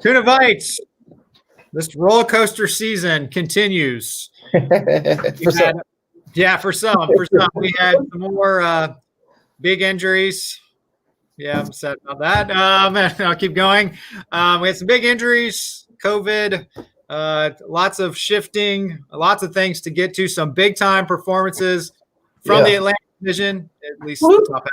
Tunavites, this roller coaster season continues. For some. We had some more big injuries. Yeah, I'm sad about that. I'll keep going. We had some big injuries, COVID, lots of shifting, lots of things to get to. Some big time performances from the Atlantic Division, at least the top half.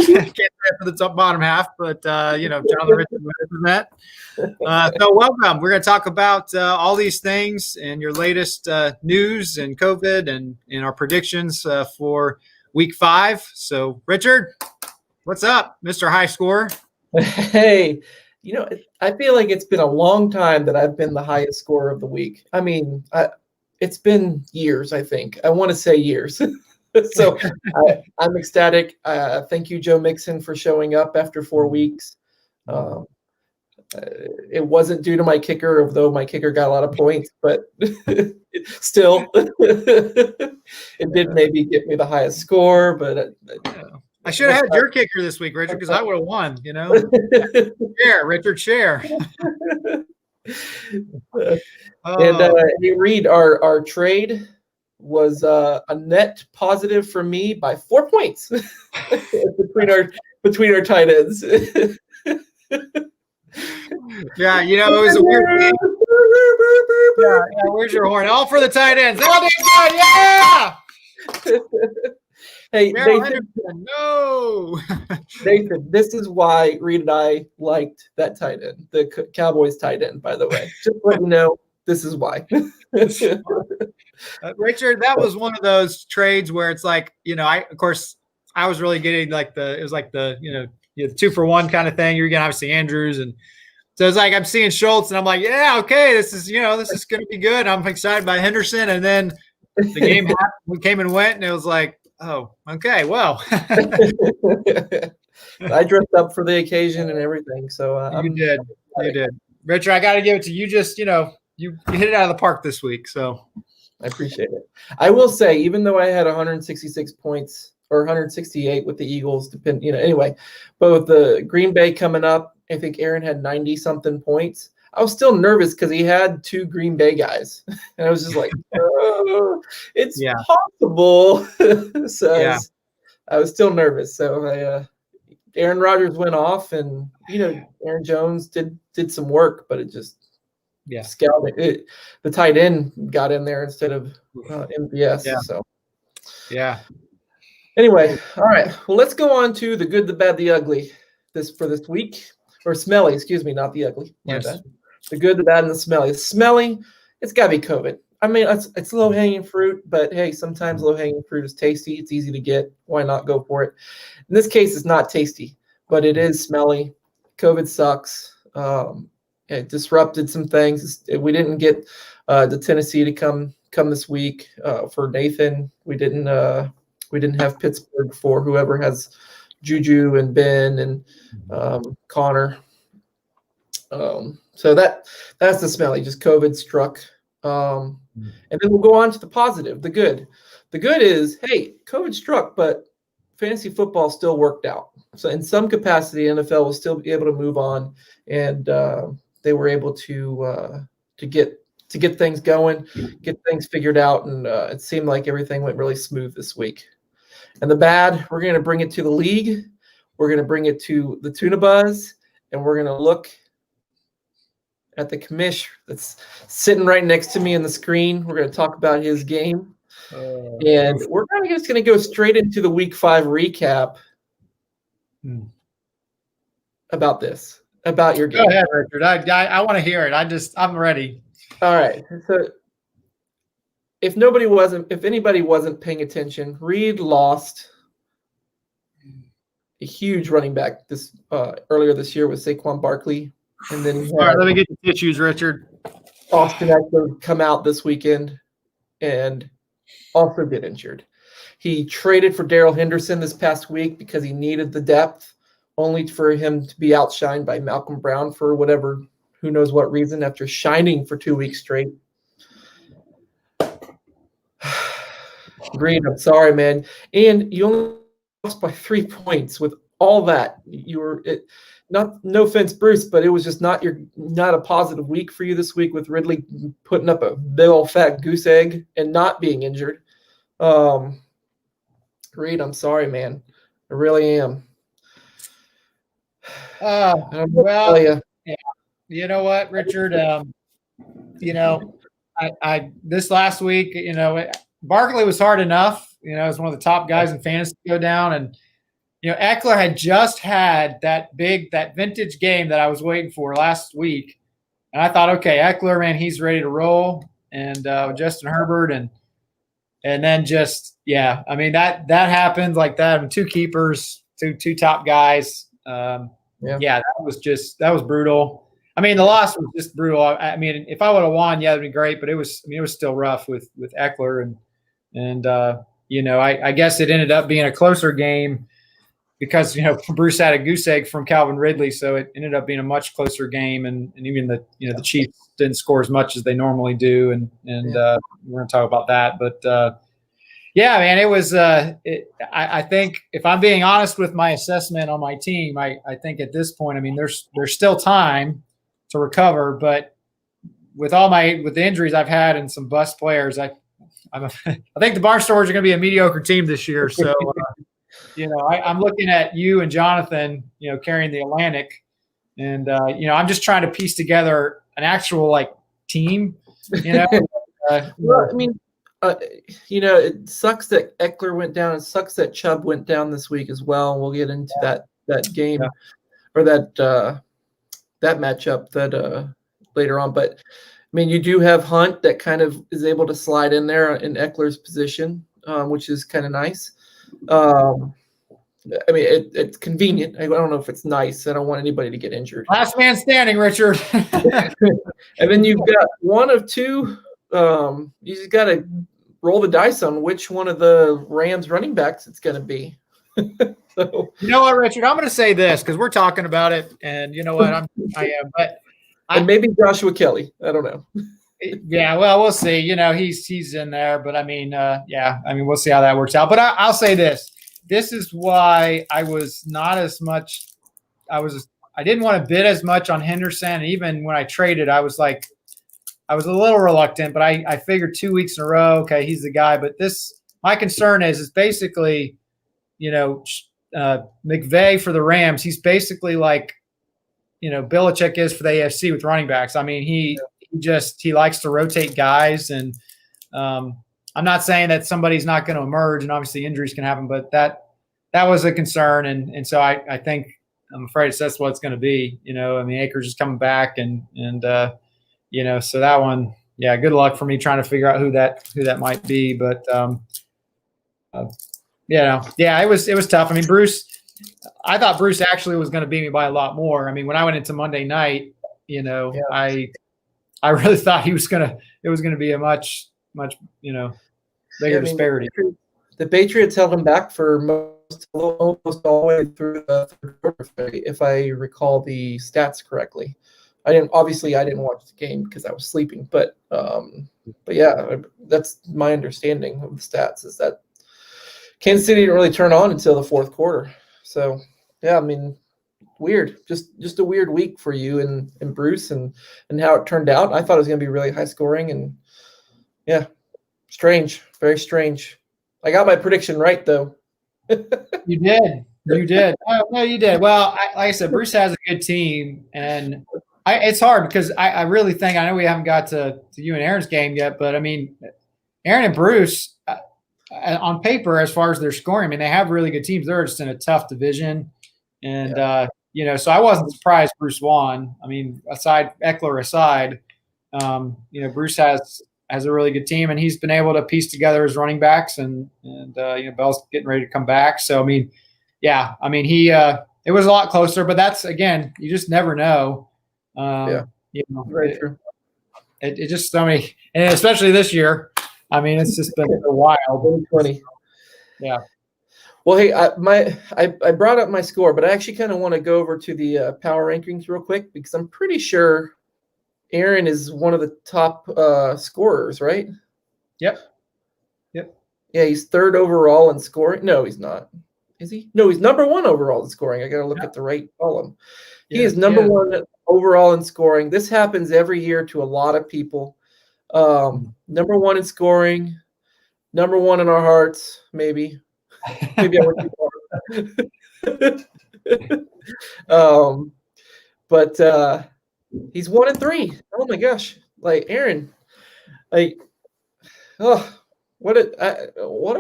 Can't say for the top bottom half, but Jonathan Richard with that. So welcome. We're going to talk about all these things and your latest news and COVID and our predictions for Week 5. So Richard, what's up, Mr. High Scorer? Hey, I feel like it's been a long time that I've been the highest scorer of the week. I mean, it's been years, I think. I want to say years. So I'm ecstatic. Thank you, Joe Mixon, for showing up after 4 weeks. It wasn't due to my kicker, although my kicker got a lot of points, but still, it did maybe get me the highest score. But I should have had your kicker this week, Richard, because I would have won. Share, Richard, share. And hey, Reid, our trade was a net positive for me by 4 points between our tight ends. Yeah, it was a weird game. Yeah, where's your horn? All for the tight ends. All good, yeah! Hey, Nathan, no! Nathan, this is why Reid and I liked that tight end, the Cowboys tight end, by the way. Just let you know, this is why. Richard, that was one of those trades where it's like, I was really getting the 2-for-1 kind of thing. You're getting obviously Andrews, and so it's like I'm seeing Schultz, and I'm like, yeah, okay, this is going to be good. I'm excited by Henderson, and then the game happened, we came and went, and it was like, oh, okay, well. I dressed up for the occasion and everything, so you did. Richard, I got to give it to you. Just you hit it out of the park this week, so I appreciate it. I will say, even though I had 166 points or 168 with the Eagles, anyway, but with the Green Bay coming up, I think Aaron had 90-something points. I was still nervous because he had 2 Green Bay guys. And I was just like, oh, it's possible. I was still nervous. So Aaron Rodgers went off, and, Aaron Jones did some work, but it just scouted it. The tight end got in there instead of MVS. Yeah. So, yeah. Anyway, all right. Well, let's go on to the good, the bad, the ugly for this week. Or smelly, excuse me, not the ugly. Yes. The good, the bad, and the smelly. Smelly, it's got to be COVID. I mean, it's low-hanging fruit, but hey, sometimes low-hanging fruit is tasty. It's easy to get. Why not go for it? In this case, it's not tasty, but it is smelly. COVID sucks. It disrupted some things. We didn't get the Tennessee to come this week for Nathan. We didn't have Pittsburgh for whoever has Juju and Ben and Connor. So that's the smelly. Just COVID struck. And then we'll go on to the positive, the good. The good is, hey, COVID struck, but fantasy football still worked out. So in some capacity, NFL will still be able to move on, and they were able to get things going, get things figured out, and it seemed like everything went really smooth this week. And the bad, we're going to bring it to the league. We're going to bring it to the Tuna Buzz, and we're going to look at the commish that's sitting right next to me on the screen. We're going to talk about his game. And we're just going to go straight into the Week 5 recap about your game. Go ahead, Richard. I want to hear it. I'm ready. All right. So if anybody wasn't paying attention, Reid lost a huge running back earlier this year with Saquon Barkley. And then all right, let me get the tissues, Richard. Austin Eckler come out this weekend and also get injured. He traded for Darrell Henderson this past week because he needed the depth, only for him to be outshined by Malcolm Brown for who knows what reason, after shining for 2 weeks straight. Reid, I'm sorry, man. And you only lost by 3 points. With all that, no offense, Bruce, but it was just not a positive week for you this week with Ridley putting up a big old fat goose egg and not being injured. Reid, I'm sorry, man. I really am. Well, yeah. You know what, Richard? I this last week, Barkley was hard enough. As one of the top guys in fantasy to go down, and Eckler had just had that vintage game that I was waiting for last week, and I thought, okay, Eckler, man, he's ready to roll, and Justin Herbert, and then just that happened like that. I mean, two keepers, two top guys. That was brutal. I mean, the loss was just brutal. I mean, if I would have won, it'd be great, but it was still rough with Eckler, and I guess it ended up being a closer game because Bruce had a goose egg from Calvin Ridley, so it ended up being a much closer game, and even the the Chiefs didn't score as much as they normally do, and we're going to talk about that, but. Yeah, man, it was. I think if I'm being honest with my assessment on my team, I think at this point, I mean, there's still time to recover, but with the injuries I've had and some bust players, I think the Barnstormers are going to be a mediocre team this year. So, I'm looking at you and Jonathan, carrying the Atlantic, and I'm just trying to piece together an actual team. Well, I mean. It sucks that Eckler went down. It sucks that Chubb went down this week as well. We'll get into that game or that matchup later on. But I mean, you do have Hunt that kind of is able to slide in there in Eckler's position, which is kind of nice. I mean, it's convenient. I don't know if it's nice. I don't want anybody to get injured. Last man standing, Richard. And then you've got one of two. You just got to roll the dice on which one of the Rams running backs it's going to be. So, you know what, Richard? I'm going to say this because we're talking about it, and you know what? And maybe Joshua Kelly. I don't know. Yeah, well, we'll see. He's in there, but I mean, we'll see how that works out. But I'll say this: this is why I was not as much. I didn't want to bid as much on Henderson, and even when I traded, I was a little reluctant, but I figured 2 weeks in a row, okay, he's the guy. But my concern is basically, McVay for the Rams. He's basically like, Belichick is for the AFC with running backs. I mean, he likes to rotate guys, and I'm not saying that somebody's not going to emerge, and obviously injuries can happen, but that was a concern, and so I think I'm afraid that's what it's going to be. I mean, Akers is coming back, and so that one, good luck for me trying to figure out who that might be. But, it was tough. I mean, I thought Bruce actually was going to beat me by a lot more. I mean, when I went into Monday night, I really thought it was going to be a much, bigger disparity. The Patriots held him back for almost all the way through the third quarter, if I recall the stats correctly. I didn't watch the game because I was sleeping, but yeah, that's my understanding of the stats is that Kansas City didn't really turn on until the fourth quarter. So yeah, I mean, weird, just a weird week for you and Bruce and how it turned out. I thought it was going to be really high scoring, and yeah, strange, very strange. I got my prediction right though. You did. No, you did. Well, like I said, Bruce has a good team, and it's hard because I really think, I know we haven't got to you and Aaron's game yet, but I mean, Aaron and Bruce, on paper, as far as their scoring, I mean, they have really good teams. They're just in a tough division. And, so I wasn't surprised Bruce won. I mean, Eckler aside, Bruce has a really good team, and he's been able to piece together his running backs, and Bell's getting ready to come back. So, I mean, it was a lot closer, but that's, again, you just never know. Very true. It just, I mean, and especially this year, I mean, it's just been a while. 2020. Yeah. Well, hey, I brought up my score, but I actually kind of want to go over to the power rankings real quick because I'm pretty sure Aaron is one of the top scorers, right? Yep. Yeah, he's third overall in scoring. No, he's not. Is he? No, he's number 1 overall in scoring. I got to look at the right column. He is number 1 overall in scoring. This happens every year to a lot of people. Number 1 in scoring, number 1 in our hearts, maybe. Maybe I went too far. But he's 1-3. Oh my gosh! Like Aaron, like, oh, what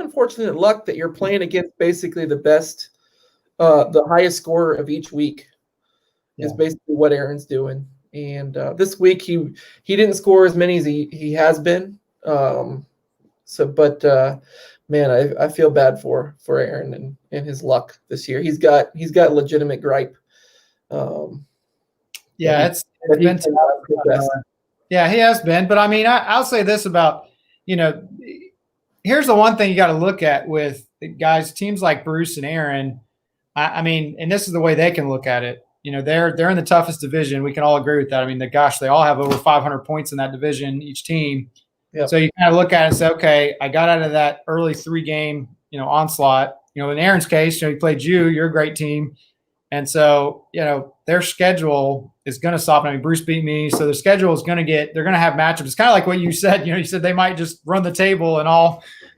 unfortunate luck that you're playing against basically the best, the highest scorer of each week. Is basically what Aaron's doing. And this week he didn't score as many as he has been. Man, I feel bad for Aaron and his luck this year. He's got legitimate gripe. It's been tough. Yeah, he has been. But I mean, I'll say this about, here's the one thing you got to look at with guys, teams like Bruce and Aaron. I mean, and this is the way they can look at it. They're in the toughest division. We can all agree with that. I mean, they all have over 500 points in that division, each team. Yep. So you kind of look at it and say, okay, I got out of that early 3-game, onslaught. In Aaron's case, he played you. You're a great team. And so, their schedule is going to soften. I mean, Bruce beat me. So the schedule is going to they're going to have matchups. It's kind of like what you said. You said they might just run the table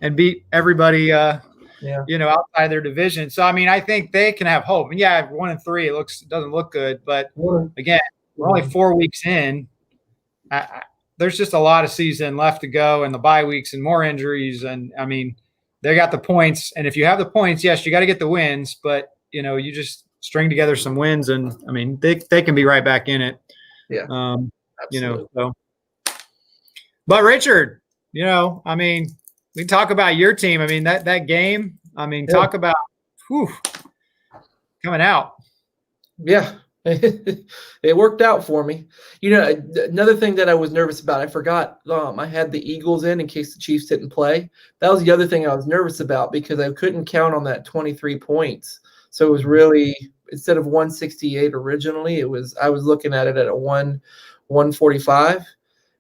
and beat everybody, outside their division. So, I mean, I think they can have hope. And 1-3, it doesn't look good. But again, we're only 4 weeks in. There's just a lot of season left to go, and the bye weeks and more injuries. And I mean, they got the points. And if you have the points, yes, you got to get the wins. But, you just string together some wins, and I mean, they can be right back in it. Yeah. So. But Richard, I mean, we talk about your team. I mean, that game, I mean, talk about coming out. Yeah. It worked out for me. Another thing that I was nervous about, I forgot I had the Eagles in case the Chiefs didn't play. That was the other thing I was nervous about because I couldn't count on that 23 points. So it was really, instead of 168 originally, I was looking at it at a 145,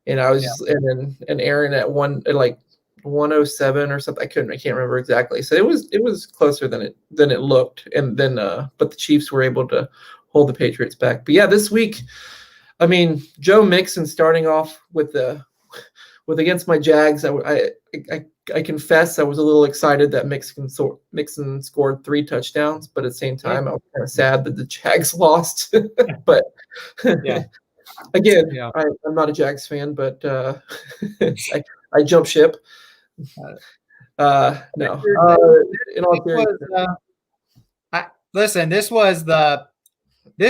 and I was and Aaron at 107 or something. I can't remember exactly. So it was closer than it looked, and then but the Chiefs were able to hold the Patriots back. But yeah, this week, I mean, Joe Mixon starting off with against my Jags. I confess I was a little excited that Mixon scored 3 touchdowns, but at the same time I was kind of sad that the Jags lost. But again, I'm not a Jags fan, but I jump ship. No. In all seriousness, listen, this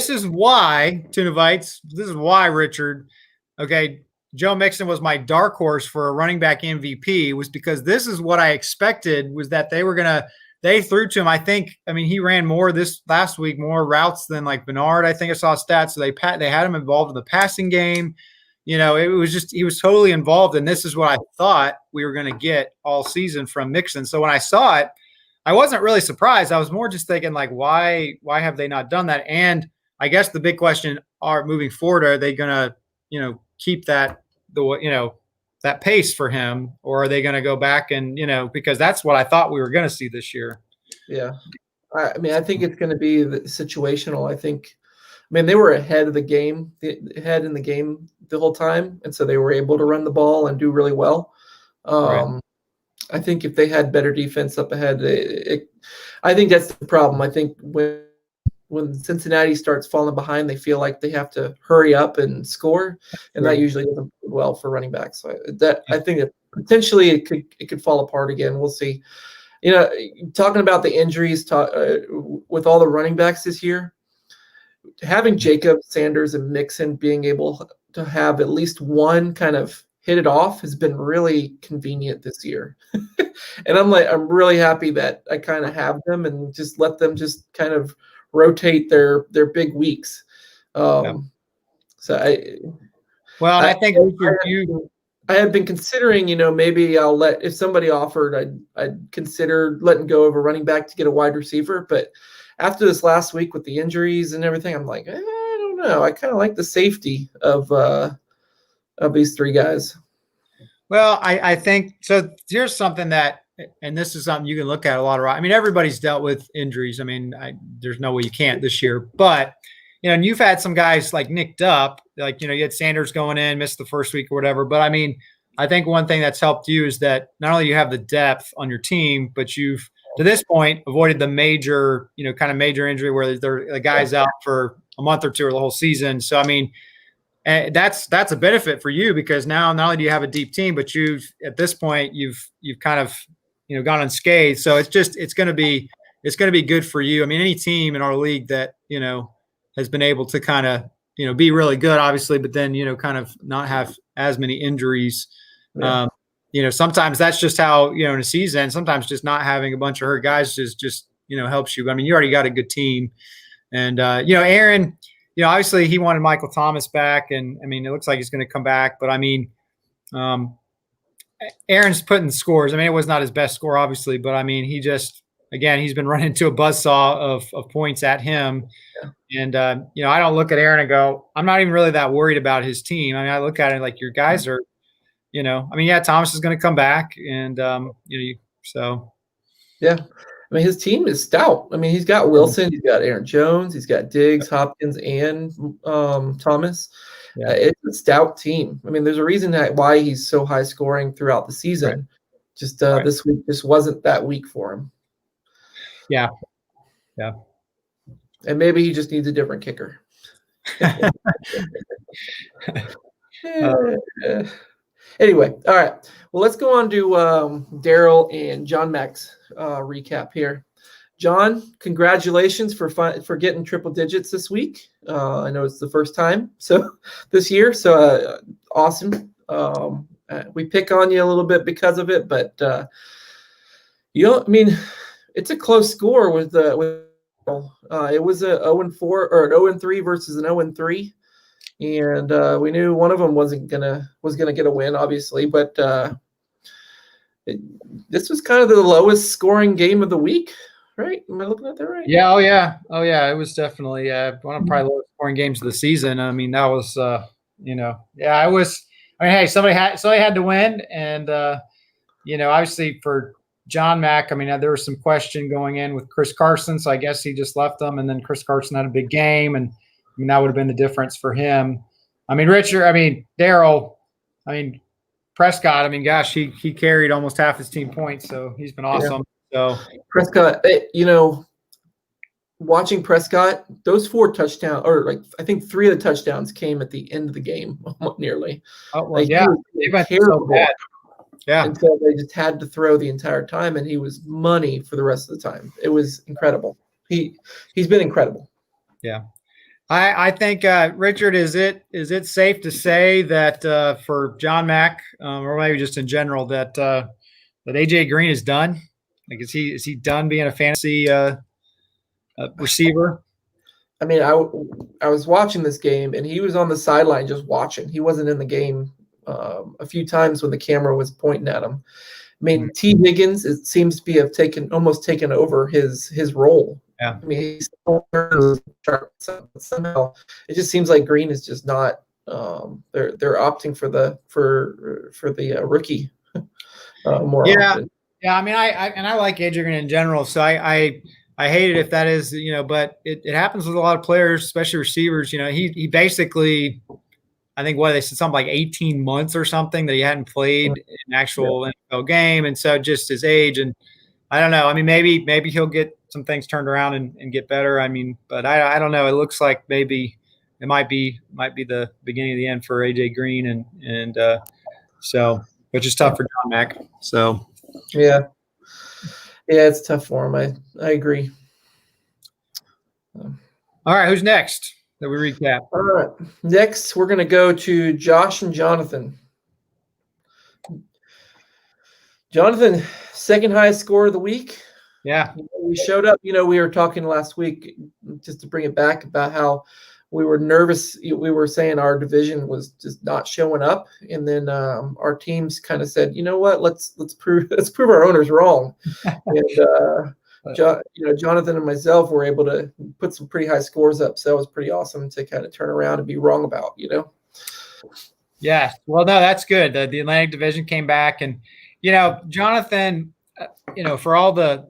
is why, Tunavites, this is why, Richard, okay, Joe Mixon was my dark horse for a running back MVP, was because this is what I expected, was that they threw to him. I mean, he ran more this last week, more routes than like Bernard. I think I saw stats. So they had him involved in the passing game. It was just, he was totally involved. And this is what I thought we were going to get all season from Mixon. So when I saw it, I wasn't really surprised. I was more just thinking, like, why have they not done that? And I guess the big question moving forward, are they going to, keep that that pace for him, or are they going to go back and, because that's what I thought we were going to see this year. Yeah. I mean, I think it's going to be situational. I mean, they were ahead in the game the whole time. And so they were able to run the ball and do really well. Right. I think if they had better defense up ahead, I think that's the problem. I think when Cincinnati starts falling behind, they feel like they have to hurry up and score, and that usually doesn't do well for running backs. So I think that potentially it could fall apart again. We'll see. Talking about the injuries, with all the running backs this year, having Jacob, Sanders, and Mixon being able to have at least one kind of hit it off has been really convenient this year. And I'm really happy that I kind of have them and just let them just kind of rotate their big weeks. So I think I have been considering, maybe if somebody offered, I'd consider letting go of a running back to get a wide receiver. But after this last week with the injuries and everything, I'm like, I don't know. I kind of like the safety of these 3 guys. Well, I think so. Here's something that and this is something you can look at a lot of. I mean, everybody's dealt with injuries. I mean, there's no way you can't this year, but and you've had some guys like nicked up, like you had Sanders going in, missed the first week or whatever. But I mean, I think one thing that's helped you is that not only you have the depth on your team, but you've to this point avoided the major, kind of major injury where the guy's out for a month or two or the whole season. So I mean, that's a benefit for you because now not only do you have a deep team, but at this point you've kind of gone unscathed. So it's going to be good for you. I mean, any team in our league that has been able to kind of be really good, obviously, but then kind of not have as many injuries. Yeah. Sometimes that's just how in a season. Sometimes just not having a bunch of hurt guys just helps you. I mean, you already got a good team, and Aaron. Obviously he wanted Michael Thomas back, and I mean, it looks like he's going to come back. But I mean, Aaron's putting scores. I mean, it was not his best score, obviously, but I mean, he's been running into a buzzsaw of points at him. Yeah. And, I don't look at Aaron and go, I'm not even really that worried about his team. I mean, I look at it like your guys are, I mean, yeah, Thomas is going to come back and, so. Yeah. I mean, his team is stout. I mean, he's got Wilson, he's got Aaron Jones, he's got Diggs, Hopkins, and Thomas. Yeah. It's a stout team. I mean, there's a reason why he's so high scoring throughout the season. Right. Just this week just wasn't that week for him. Yeah. Yeah. And maybe he just needs a different kicker. Anyway, all right. Well, let's go on to Daryl and John Mack's recap here. John, congratulations for getting triple digits this week. I know it's the first time this year, so awesome. We pick on you a little bit because of it, but I mean, it's a close score with it was a 0-4 or an 0-3 versus an 0-3. And we knew one of them was gonna get a win, obviously, but this was kind of the lowest scoring game of the week, right? Am I looking at that right? Yeah. Oh yeah. It was definitely one of probably the lowest scoring games of the season. I mean, that was yeah. It was. I mean, hey, somebody had to win, and obviously for John Mack, I mean, there was some question going in with Chris Carson, so I guess he just left them, and then Chris Carson had a big game, and I mean, that would have been the difference for him. I mean, Daryl, Prescott, I mean, gosh, he carried almost half his team points, so he's been awesome. Yeah. So Prescott, watching Prescott, those 4 touchdowns, or I think 3 of the touchdowns came at the end of the game, nearly. Oh, well, yeah. He was terrible. So bad. Yeah. And so they just had to throw the entire time, and he was money for the rest of the time. It was incredible. He's been incredible. Yeah. I think, Richard, is it safe to say that for John Mack, or maybe just in general, that AJ Green is done? Like, is he done being a fantasy receiver? I mean, I was watching this game, and he was on the sideline just watching. He wasn't in the game a few times when the camera was pointing at him. I mean, T. Higgins, it seems to be almost taken over his role. Yeah. I mean, he's somehow it just seems like Green is just not. They're opting for the rookie more often. Yeah. I mean, I like AJ Green in general, so I hate it if that is but it happens with a lot of players, especially receivers. He basically, I think they said something like 18 months or something that he hadn't played an actual NFL game, and so just his age, and I don't know. I mean, maybe he'll get some things turned around and get better. I mean, but I don't know. It looks like maybe it might be the beginning of the end for AJ Green, and so which is tough for John Mack. So yeah, it's tough for him. I agree. All right, who's next that we recap? All right, next we're gonna go to Josh and Jonathan. Jonathan, second highest score of the week. Yeah. We showed up, we were talking last week, just to bring it back, about how we were nervous. We were saying our division was just not showing up. And then our teams kind of said, you know what, let's prove our owners wrong. And Jonathan and myself were able to put some pretty high scores up. So that was pretty awesome to kind of turn around and be wrong about, Yeah. Well, no, that's good. The Atlantic division came back, and Jonathan, for all the,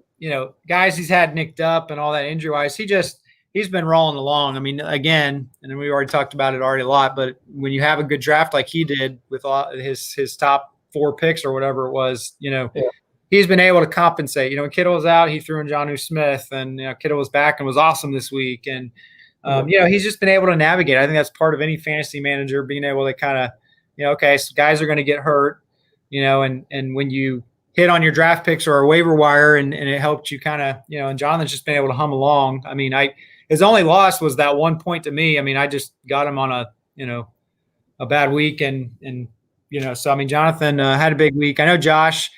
guys he's had nicked up and all that injury wise, he's been rolling along. I mean, again, and we already talked about it already a lot, but when you have a good draft like he did with all his top 4 picks or whatever it was, he's been able to compensate. When Kittle was out, he threw in Jonnu Smith, and Kittle was back and was awesome this week. And he's just been able to navigate. I think that's part of any fantasy manager being able to kind of, okay, so guys are going to get hurt, and when you hit on your draft picks or a waiver wire and it helped you kind of, and Jonathan's just been able to hum along. I mean, his only loss was that 1 point to me. I mean, I just got him on a bad week and so, I mean, Jonathan had a big week. I know Josh,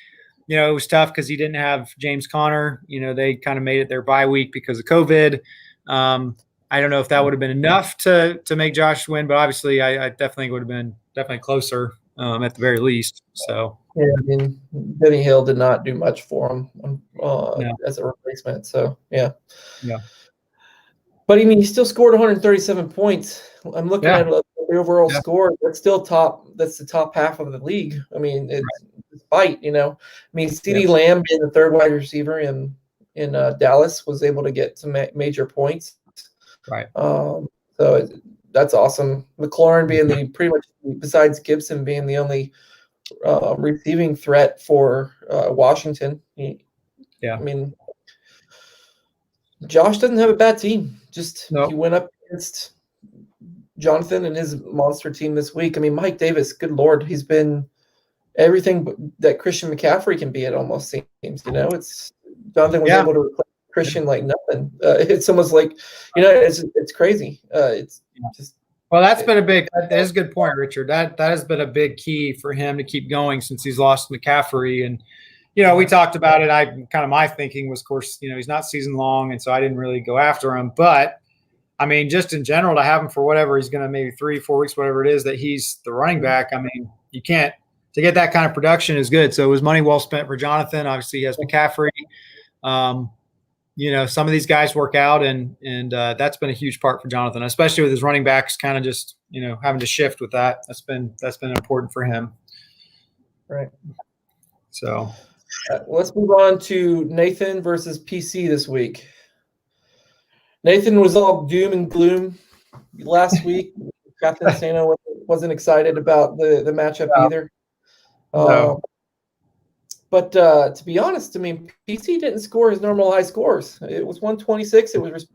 it was tough because he didn't have James Conner. They kind of made it their bye week because of COVID. I don't know if that would have been enough to make Josh win, but obviously I definitely would have been definitely closer at the very least. So. Yeah, I mean, Benny Hill did not do much for him as a replacement. So, yeah. But, I mean, he still scored 137 points. I'm looking at the overall score. That's still top. That's the top half of the league. I mean, despite, I mean, CeeDee Lamb being the third wide receiver in Dallas was able to get some major points. Right. So that's awesome. McLaurin being pretty much, besides Gibson being the only receiving threat for Washington. I mean, Josh doesn't have a bad team. He went up against Jonathan and his monster team this week. I mean, Mike Davis, good Lord, he's been everything that Christian McCaffrey can be. It almost seems. It's Jonathan was able to replace Christian like nothing. It's almost like it's crazy. It's just. Well, that is a good point, Richard. That has been a big key for him to keep going since he's lost McCaffrey. And, we talked about it. My thinking was, of course, he's not season long, and so I didn't really go after him. But, I mean, just in general, to have him for whatever he's going to, maybe 3-4 weeks, whatever it is, that he's the running back. I mean, you can't – to get that kind of production is good. So it was money well spent for Jonathan. Obviously, he has McCaffrey. Some of these guys work out, and that's been a huge part for Jonathan, especially with his running backs kind of just, having to shift with that. That's been important for him. Right. So let's move on to Nathan versus PC this week. Nathan was all doom and gloom last week. Captain Sano wasn't excited about the matchup either. No. But to be honest, I mean, PC didn't score his normal high scores. It was 126. It was,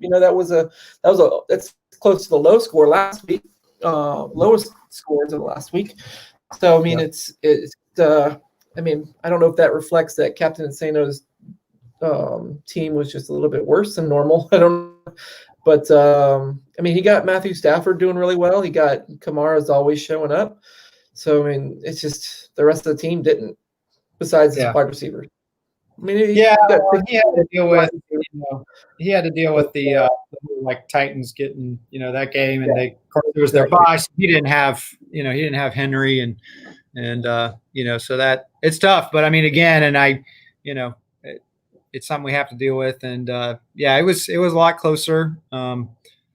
that's close to the low score last week, lowest scores of last week. So I mean, I mean, I don't know if that reflects that Captain Insano's team was just a little bit worse than normal. I don't know. But I mean, he got Matthew Stafford doing really well. He got Kamara's always showing up. So I mean, it's just the rest of the team didn't. Besides his wide receivers. I mean, he had to deal with the Titans getting that game, and of course it was their bye. So he didn't have Henry, and so that it's tough. But I mean, again, and it's something we have to deal with, and it was a lot closer.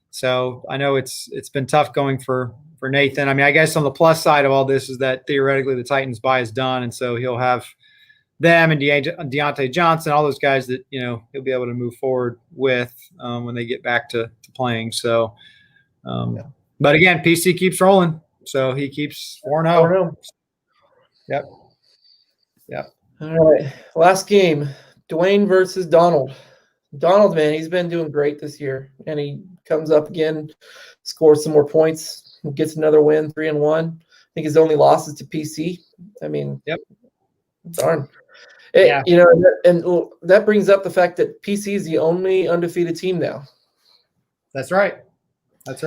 So I know it's been tough going for Nathan. I mean, I guess on the plus side of all this is that theoretically the Titans bye is done, and so he'll have them and Deontay Johnson, all those guys that he'll be able to move forward with when they get back to playing. So, but again, PC keeps rolling, so he keeps 4-0. Yep. All right, last game, Dwayne versus Donald. Donald, man, he's been doing great this year, and he comes up again, scores some more points. Gets another win, 3-1. I think his only loss is to PC. I mean, darn. And that brings up the fact that PC is the only undefeated team now. That's right. This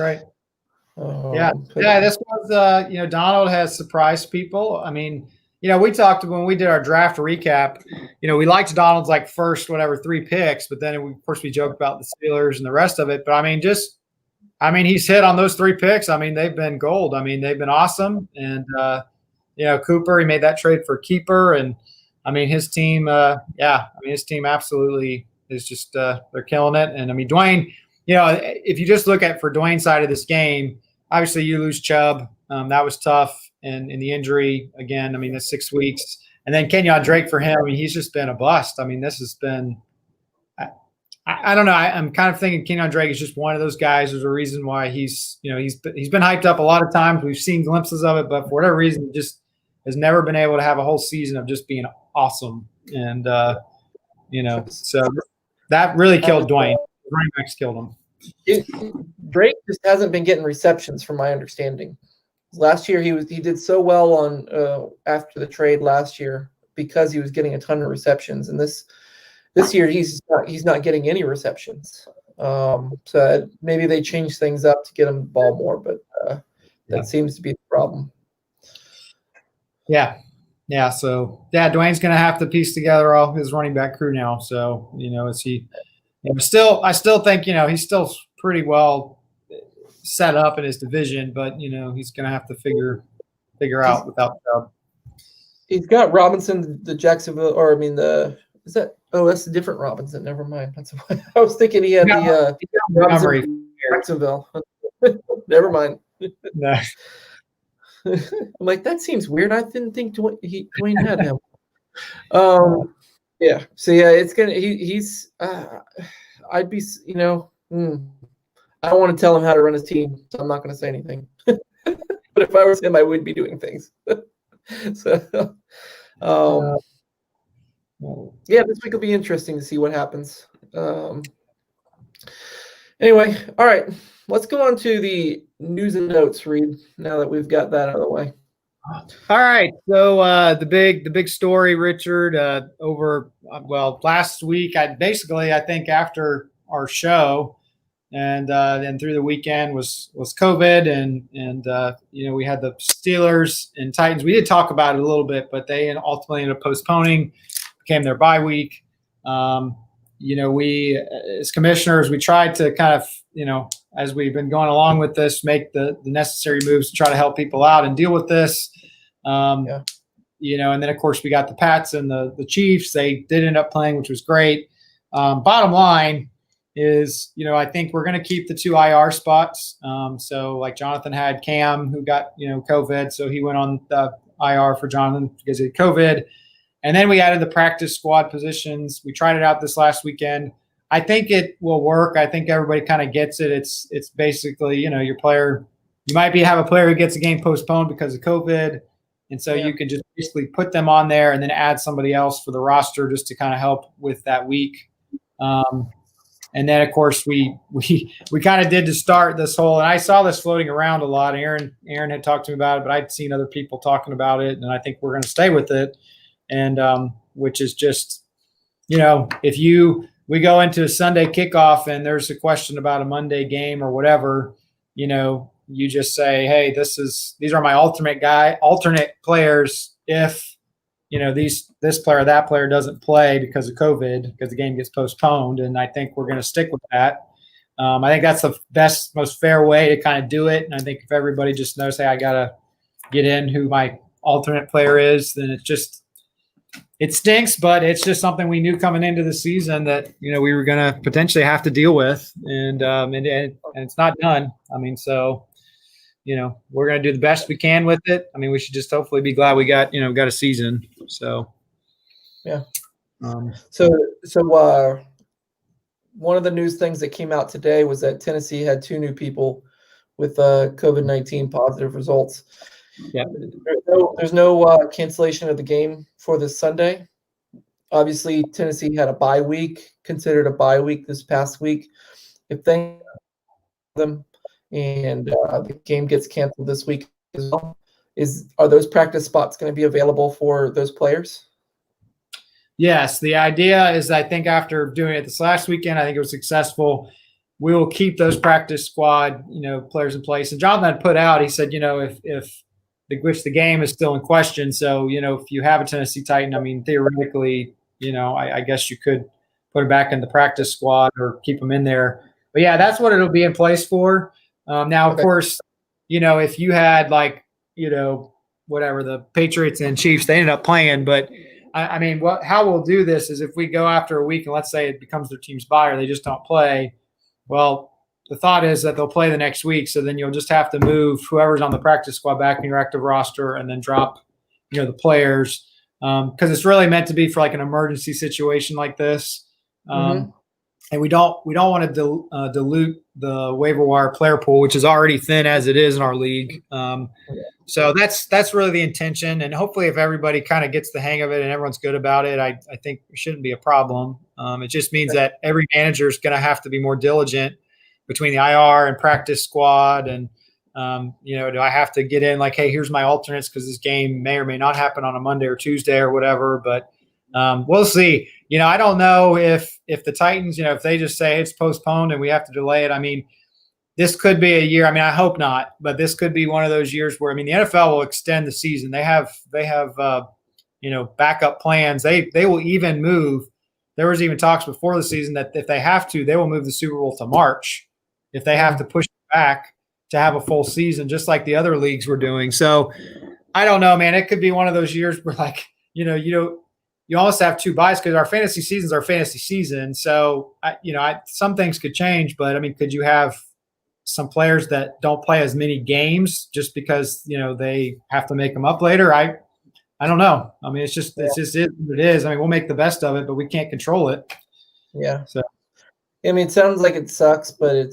was, Donald has surprised people. I mean, we talked when we did our draft recap, we liked Donald's first, 3 picks, but then of course we joked about the Steelers and the rest of it. But I mean, he's hit on those 3 picks. I mean, they've been gold. I mean, they've been awesome. And, Cooper, he made that trade for keeper. And, I mean, his team, his team absolutely is just they're killing it. And, I mean, Dwayne, if you just look at for Dwayne's side of this game, obviously you lose Chubb. That was tough. And in the injury, again, I mean, that's 6 weeks. And then Kenyon Drake for him, I mean, he's just been a bust. I mean, this has been I don't know. I'm kind of thinking Kenyon Drake is just one of those guys. There's a reason why he's been hyped up a lot of times. We've seen glimpses of it, but for whatever reason, he just has never been able to have a whole season of just being awesome. And so that really killed Dwayne. Running backs killed him. Drake just hasn't been getting receptions, from my understanding. Last year, he did so well on after the trade last year because he was getting a ton of receptions, and this year he's not getting any receptions. So maybe they changed things up to get him the ball more, but that seems to be the problem. Yeah. So Dwayne's going to have to piece together all his running back crew now. So is he? I still think he's still pretty well set up in his division, but he's going to have to figure out without Chubb. He's got Robinson, the Jacksonville, or I mean that's a different Robinson. Never mind. That's why I was thinking he had Robinson Jacksonville. Never mind. No. I'm like, that seems weird. I didn't think Dwayne had him. Yeah. So yeah, it's gonna. He's. I'd be. I don't want to tell him how to run his team, so I'm not going to say anything. But if I was him, I would be doing things. So, yeah, this week will be interesting to see what happens. Anyway, all right, let's go on to the news and notes, Reid. Now that we've got that out of the way. All right, so the big story, Richard. Last week, I think after our show. And then through the weekend was COVID, and we had the Steelers and Titans. We did talk about it a little bit, but they ultimately ended up postponing, became their bye week. We as commissioners, we tried to kind of, as we've been going along with this, make the necessary moves to try to help people out and deal with this. And then of course we got the Pats and the Chiefs. They did end up playing, which was great. Bottom line is, I think we're going to keep the 2 IR spots. So like Jonathan had Cam, who got, COVID. So he went on the IR for Jonathan because he had COVID. And then we added the practice squad positions. We tried it out this last weekend. I think it will work. I think everybody kind of gets it. It's basically, your player, you might have a player who gets a game postponed because of COVID. And so you can just basically put them on there and then add somebody else for the roster just to kind of help with that week. And then, of course, we kind of did to start this whole – and I saw this floating around a lot. Aaron had talked to me about it, but I'd seen other people talking about it, and I think we're going to stay with it. And which is just, if we go into a Sunday kickoff and there's a question about a Monday game or whatever, you just say, hey, these are my alternate players if – this player or that player doesn't play because of COVID, because the game gets postponed. And I think we're going to stick with that. I think that's the best, most fair way to kind of do it. And I think if everybody just knows, hey, I got to get in who my alternate player is, then it stinks, but it's just something we knew coming into the season that, we were going to potentially have to deal with. And it's not done. I mean, so, we're going to do the best we can with it. I mean, we should just hopefully be glad we got a season. So, yeah. So one of the news things that came out today was that Tennessee had 2 new people with COVID-19 positive results. Yeah. There's no cancellation of the game for this Sunday. Obviously, Tennessee had a bye week, considered a bye week this past week. If they them and the game gets canceled this week as well, are those practice spots going to be available for those players? Yes, the idea is, I think after doing it this last weekend, I think it was successful. We will keep those practice squad, players in place. And Jonathan had put out, he said, if the game is still in question. So, if you have a Tennessee Titan, I mean, theoretically, I guess you could put him back in the practice squad or keep him in there. But yeah, that's what it'll be in place for. Now, of course, if you had whatever, the Patriots and Chiefs, they ended up playing. But I mean, how we'll do this is if we go after a week and let's say it becomes their team's bye or they just don't play, well, the thought is that they'll play the next week. So then you'll just have to move whoever's on the practice squad back in your active roster and then drop, the players. because it's really meant to be for like an emergency situation like this. And we don't want to dilute the waiver wire player pool, which is already thin as it is in our league. So that's really the intention. And hopefully if everybody kind of gets the hang of it and everyone's good about it, I think it shouldn't be a problem. It just means that every manager is going to have to be more diligent between the IR and practice squad. And, do I have to get in like, hey, here's my alternates because this game may or may not happen on a Monday or Tuesday or whatever. But we'll see. I don't know if the Titans, if they just say it's postponed and we have to delay it. I mean, this could be a year. I mean, I hope not, but this could be one of those years where, the NFL will extend the season. They have backup plans. They will even move. There was even talks before the season that if they have to, they will move the Super Bowl to March if they have to push it back to have a full season, just like the other leagues were doing. So I don't know, man. It could be one of those years where you almost have two buys because our fantasy seasons are fantasy season. So, some things could change, but could you have some players that don't play as many games just because, they have to make them up later? I don't know. It's just what it is. We'll make the best of it, but we can't control it. Yeah. So, it sounds like it sucks, but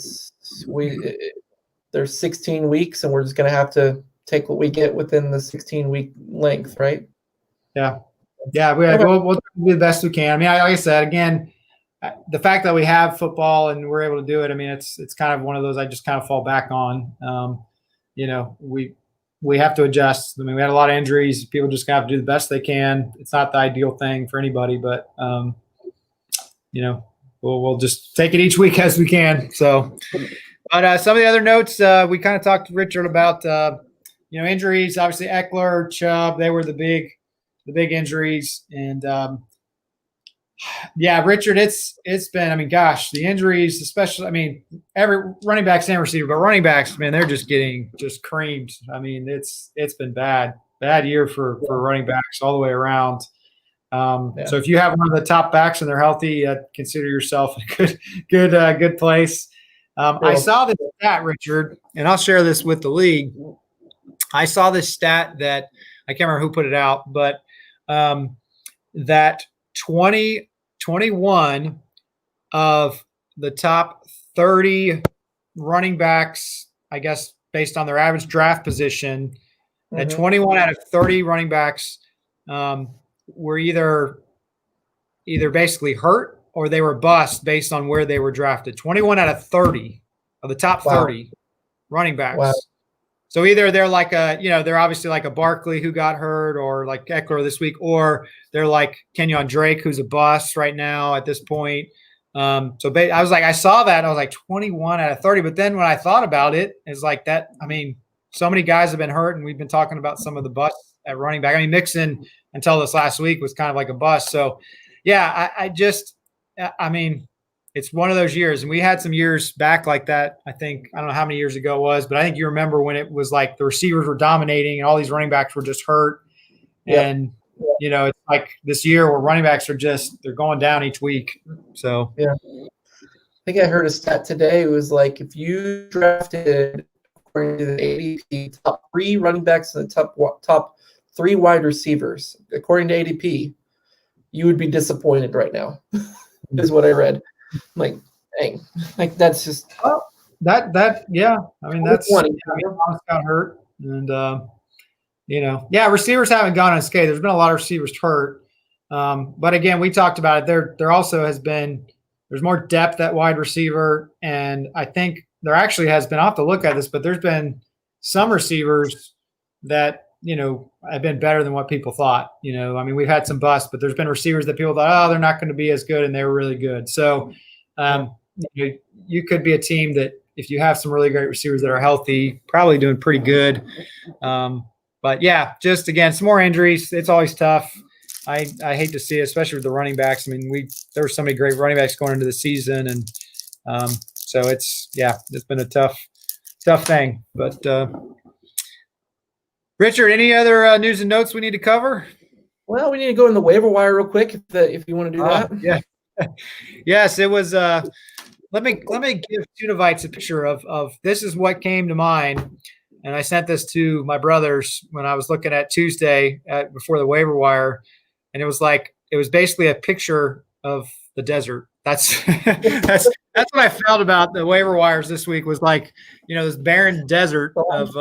there's 16 weeks and we're just going to have to take what we get within the 16-week length, right? Yeah. Yeah, we'll do the best we can. Like I said, again, the fact that we have football and we're able to do it, it's kind of one of those I just kind of fall back on. We have to adjust. We had a lot of injuries. People just have to do the best they can. It's not the ideal thing for anybody, but we'll just take it each week as we can. So, but some of the other notes we kind of talked to Richard about. Injuries. Obviously, Eckler, Chubb, they were the big injuries. And Richard, it's been, the injuries, especially, every running backs and receiver, but running backs, man, they're just getting creamed. It's been bad year for running backs all the way around. So if you have one of the top backs and they're healthy, consider yourself in a good place. I saw this stat, Richard, and I'll share this with the league. I saw this stat that I can't remember who put it out, but that 21 of the top 30 running backs, I guess, based on their average draft position, that 21 out of 30 running backs were either basically hurt or they were bust based on where they were drafted. 21 out of 30 of the top 30 running backs. Wow. So either they're like they're obviously like a Barkley who got hurt, or like Eckler this week, or they're like Kenyon Drake, who's a bust right now at this point. I was like, I saw that, and I was like 21 out of 30. But then when I thought about it, it's like that. So many guys have been hurt, and we've been talking about some of the busts at running back. Mixon until this last week was kind of like a bust. So, yeah, it's one of those years, and we had some years back like that. I don't know how many years ago it was, but I think you remember when it was like the receivers were dominating and all these running backs were just hurt. Yep. And, it's like this year where running backs are they're going down each week. So, yeah. I think I heard a stat today. It was like if you drafted, according to the ADP, top 3 running backs and the top 3 wide receivers, according to ADP, you would be disappointed right now, is what I read. Like, dang, like that's just that's one. Thomas got hurt, and receivers haven't gone unscathed. There's been a lot of receivers hurt, but again, we talked about it. There also has been there's more depth at wide receiver, and I think there actually has been. I'll have to look at this, but there's been some receivers that have been better than what people thought. We've had some busts, but there's been receivers that people thought, they're not going to be as good, and they were really good. So you could be a team that if you have some really great receivers that are healthy, probably doing pretty good. But yeah, just again, some more injuries. It's always tough. I hate to see it, especially with the running backs. There were so many great running backs going into the season, and so it's been a tough thing. But Richard, any other news and notes we need to cover? Well, we need to go in the waiver wire real quick if you want to do that. Yeah. Yes, it was. Let me give Tunavites a picture of this is what came to mind. and I sent this to my brothers when I was looking at Tuesday before the waiver wire, and it was basically a picture of the desert. That's that's what I felt about the waiver wires this week, was like, this barren desert of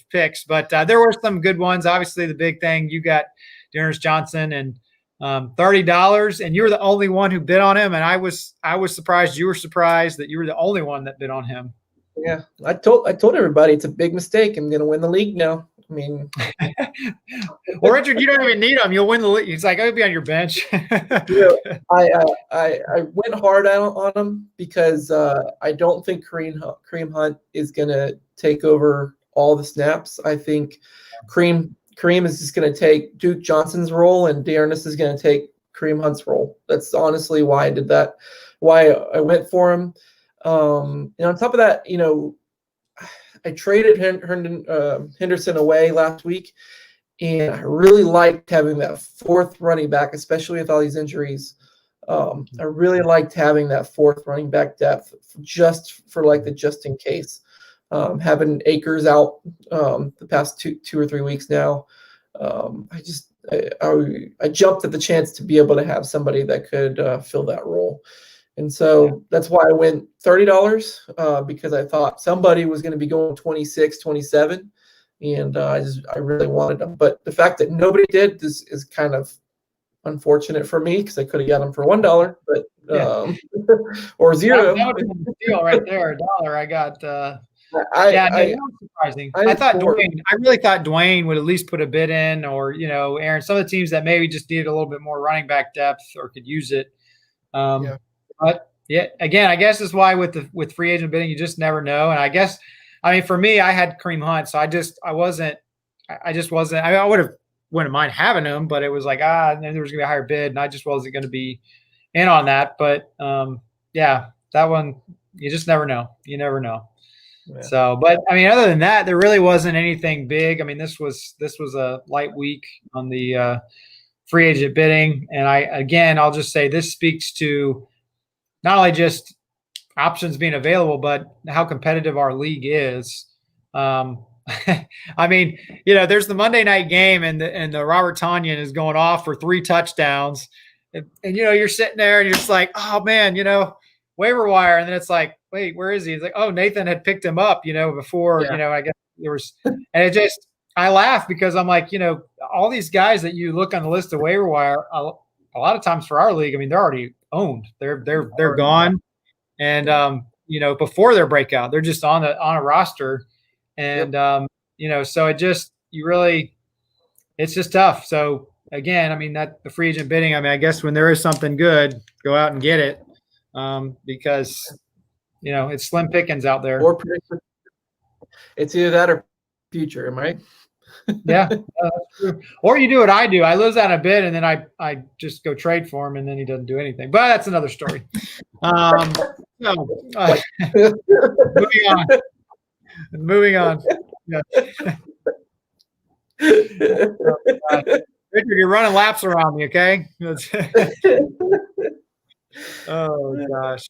picks. But there were some good ones. Obviously, the big thing, you got Dearness Johnson and $30, and you were the only one who bid on him, and I was surprised. You were surprised that you were the only one that bid on him. Yeah, I told everybody it's a big mistake. I'm going to win the league now. I mean, well, Richard, you don't even need him. You'll win the league. He's like, I'll be on your bench. I went hard on him because I don't think Kareem Hunt is going to take over all the snaps. I think Kareem is just going to take Duke Johnson's role, and Dearness is going to take Kareem Hunt's role. That's honestly why I did that. Why I went for him. And on top of that, I traded Henderson away last week, and I really liked having that fourth running back, especially with all these injuries. I really liked having that fourth running back depth just for like the just in case. Having Akers out the past two or 3 weeks now, I jumped at the chance to be able to have somebody that could fill that role. And so that's why I went $30 because I thought somebody was going to be going 26, 27, and I really wanted them. But the fact that nobody did is kind of unfortunate for me because I could have got them for $1, but or zero. That would have been the deal right there. $1. I got. That was surprising. I really thought Dwayne would at least put a bid in, or Aaron, some of the teams that maybe just needed a little bit more running back depth or could use it. But again, I guess that's why with free agent bidding, you just never know. And I guess, for me, I had Kareem Hunt, so I wouldn't mind having him, but it was like, there was going to be a higher bid, and I just wasn't going to be in on that. But that one, you just never know. You never know. Yeah. So, but other than that, there really wasn't anything big. This was a light week on the free agent bidding, and I'll just say this speaks to not only just options being available, but how competitive our league is. There's the Monday night game, and the Robert Tonyan is going off for 3 touchdowns, and you're sitting there and you're just like, oh man, waiver wire, and then it's like, wait, where is he? It's like, oh, Nathan had picked him up, before, I guess there was, and it just, I laugh because I'm like, all these guys that you look on the list of waiver wire, a lot of times for our league, they're already owned. They're gone, and before their breakout, they're just on a roster, and so it's just tough. So again, that the free agent bidding, I guess when there is something good, go out and get it, because it's slim pickings out there. Or it's either that or future, am I right? Yeah, that's true. Or you do what I do. I lose out a bid, and then I just go trade for him, and then he doesn't do anything. But that's another story. Moving on. Yeah. Richard, you're running laps around me, okay? Oh gosh.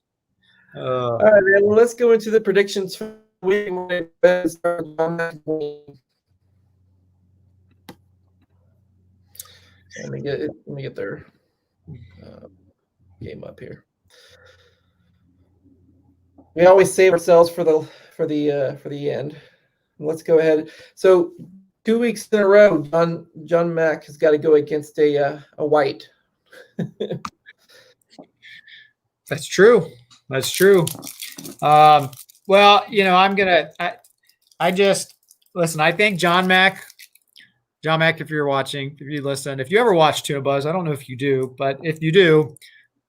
All right, man. Well, let's go into the predictions for the week. Let me get their game up here. We always save ourselves for the end. Let's go ahead. So 2 weeks in a row, John Mack has got to go against a white. That's true. That's true. Well, I just listen. I think John Mack, if you're watching, if you listen, if you ever watch Tuna Buzz, I don't know if you do, but if you do,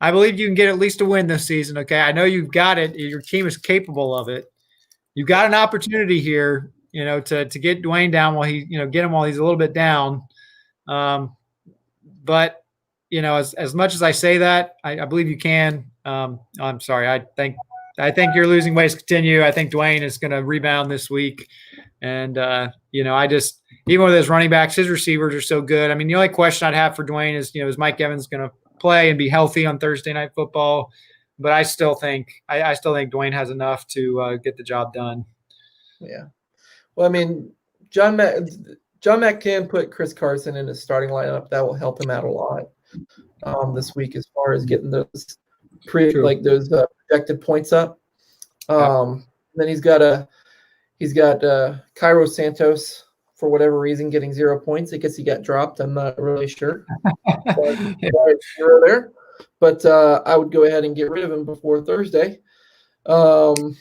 I believe you can get at least a win this season. Okay. I know you've got it. Your team is capable of it. You've got an opportunity here, to get Dwayne down while get him while he's a little bit down. But as much as I say that, I believe you can. I'm sorry. I think you're losing ways continue. I think Dwayne is going to rebound this week. And, I just, even with his running backs, his receivers are so good. The only question I'd have for Dwayne is, is Mike Evans going to play and be healthy on Thursday Night Football? But I still think Dwayne has enough to get the job done. Yeah. Well, I mean, John Mack can put Chris Carson in his starting lineup. That will help him out a lot this week as far as getting those projected points up. Then he's got Cairo Santos for whatever reason getting 0 points. I guess he got dropped. I'm not really sure. There, but I would go ahead and get rid of him before Thursday. And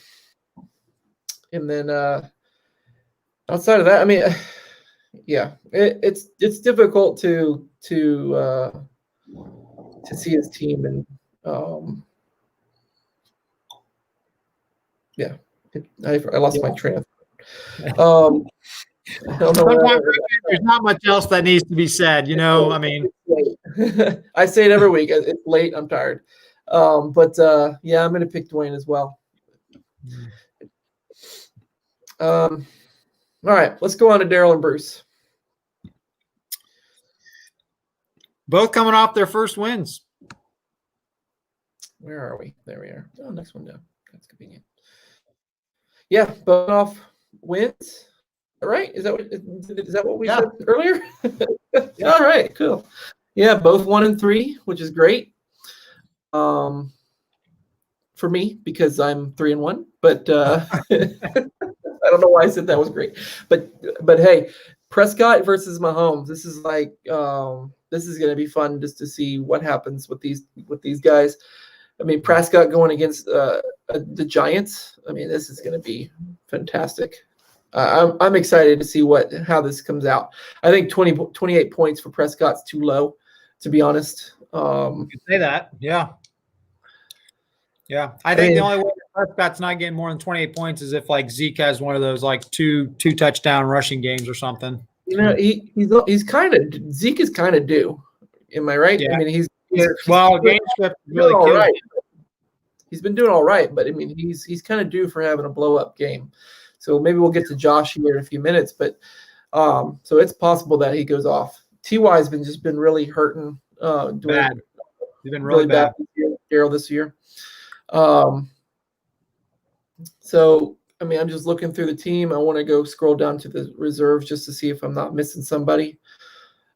then outside of that, I mean, yeah, it's difficult to see his team, and yeah, I lost my train of thought. I don't know. Sometimes there's not much else that needs to be said, I mean, I say it every week. It's late. I'm tired. But yeah, I'm going to pick Dwayne as well. All right, let's go on to Daryl and Bruce. Both coming off their first wins. Where are we? There we are. Oh, next one down. That's convenient. Yeah, both off wins. All right. Is that what we said earlier? All right, cool. Yeah, both 1-3, which is great. For me, because I'm 3-1, but I don't know why I said that was great. But hey, Prescott versus Mahomes. This is like this is going to be fun just to see what happens with these guys. I mean, Prescott going against the Giants. I mean, this is going to be fantastic. I'm excited to see how this comes out. I think 28 points for Prescott's too low, to be honest. You can say that, yeah. Yeah, I think the only way Prescott's not getting more than 28 points is if like Zeke has one of those like two touchdown rushing games or something. He's kind of Zeke is kind of due. Am I right? Yeah. I mean, he's game script really all killed right. him. He's been doing all right, but I mean, he's kind of due for having a blow up game. So maybe we'll get to Josh here in a few minutes, but so it's possible that he goes off. Ty has been really hurting. Bad. He's been really bad. Daryl this year. So I mean, I'm just looking through the team. I want to go scroll down to the reserves just to see if I'm not missing somebody.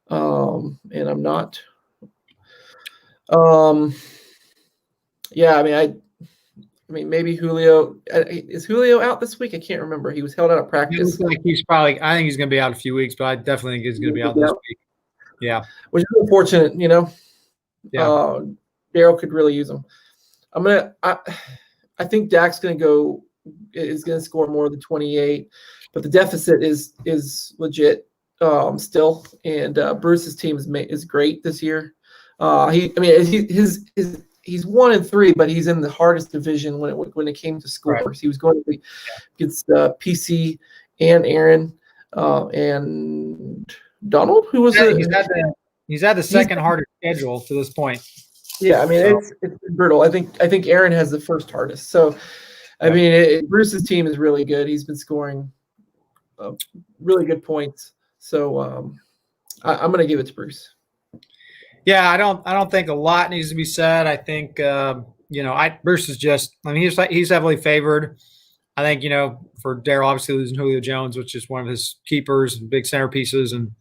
And I'm not. Yeah, I mean, maybe Julio. Is Julio out this week? I can't remember. He was held out of practice. I think he's going to be out a few weeks, but I definitely think he's going to be out this week. Yeah. Which is unfortunate, Yeah. Daryl could really use him. I think Dak's is going to score more than 28, but the deficit is legit still. And Bruce's team is great this year. He's 1-3, but he's in the hardest division when it came to scores. Right. He was going against PC and Aaron and Donald, who was he's had the second hardest schedule to this point. Yeah, I mean it's been brutal. I think Aaron has the first hardest. So, I mean, Bruce's team is really good. He's been scoring really good points. So I'm going to give it to Bruce. Yeah, I don't think a lot needs to be said. I think Bruce is just. I mean, he's heavily favored. I think for Daryl, obviously losing Julio Jones, which is one of his keepers and big centerpieces, and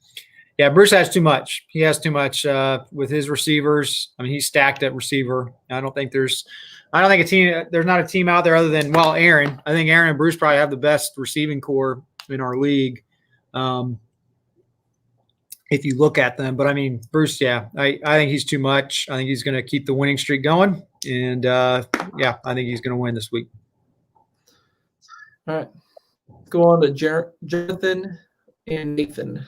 yeah, Bruce has too much. He has too much with his receivers. I mean, he's stacked at receiver. I don't think there's a team. There's not a team out there other than Aaron. I think Aaron and Bruce probably have the best receiving core in our league. If you look at them. But, I mean, Bruce, yeah, I think he's too much. I think he's going to keep the winning streak going. And, I think he's going to win this week. All right. Let's go on to Jonathan and Nathan.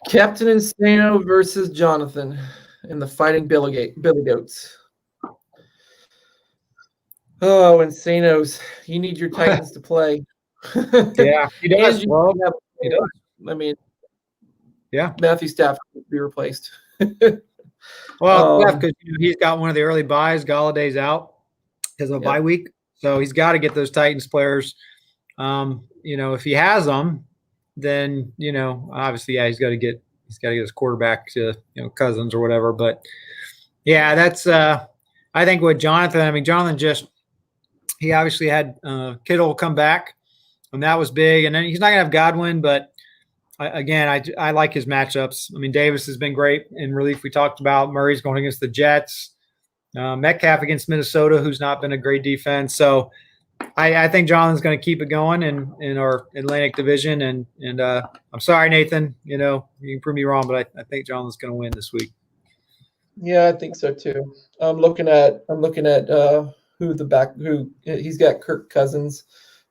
Captain Insano versus Jonathan in the Fighting Billy Goats. Oh, Insanos. You need your Titans to play. Yeah, he does. He does. I mean, yeah, Matthew Stafford will be replaced. Well, because he's got one of the early buys. Galladay's out because of a bye week, so he's got to get those Titans players. If he has them, then obviously, he's got to get his quarterback to Cousins or whatever. But yeah, that's I think with Jonathan. I mean, Jonathan just he obviously had Kittle come back, and that was big. And then he's not going to have Godwin, but I like his matchups. I mean, Davis has been great in relief. We talked about Murray's going against the Jets, Metcalf against Minnesota, who's not been a great defense. So I think Jonathan's going to keep it going in our Atlantic division. And I'm sorry, Nathan. You can prove me wrong, but I think Jonathan's going to win this week. Yeah, I think so too. I'm looking at who he's got. Kirk Cousins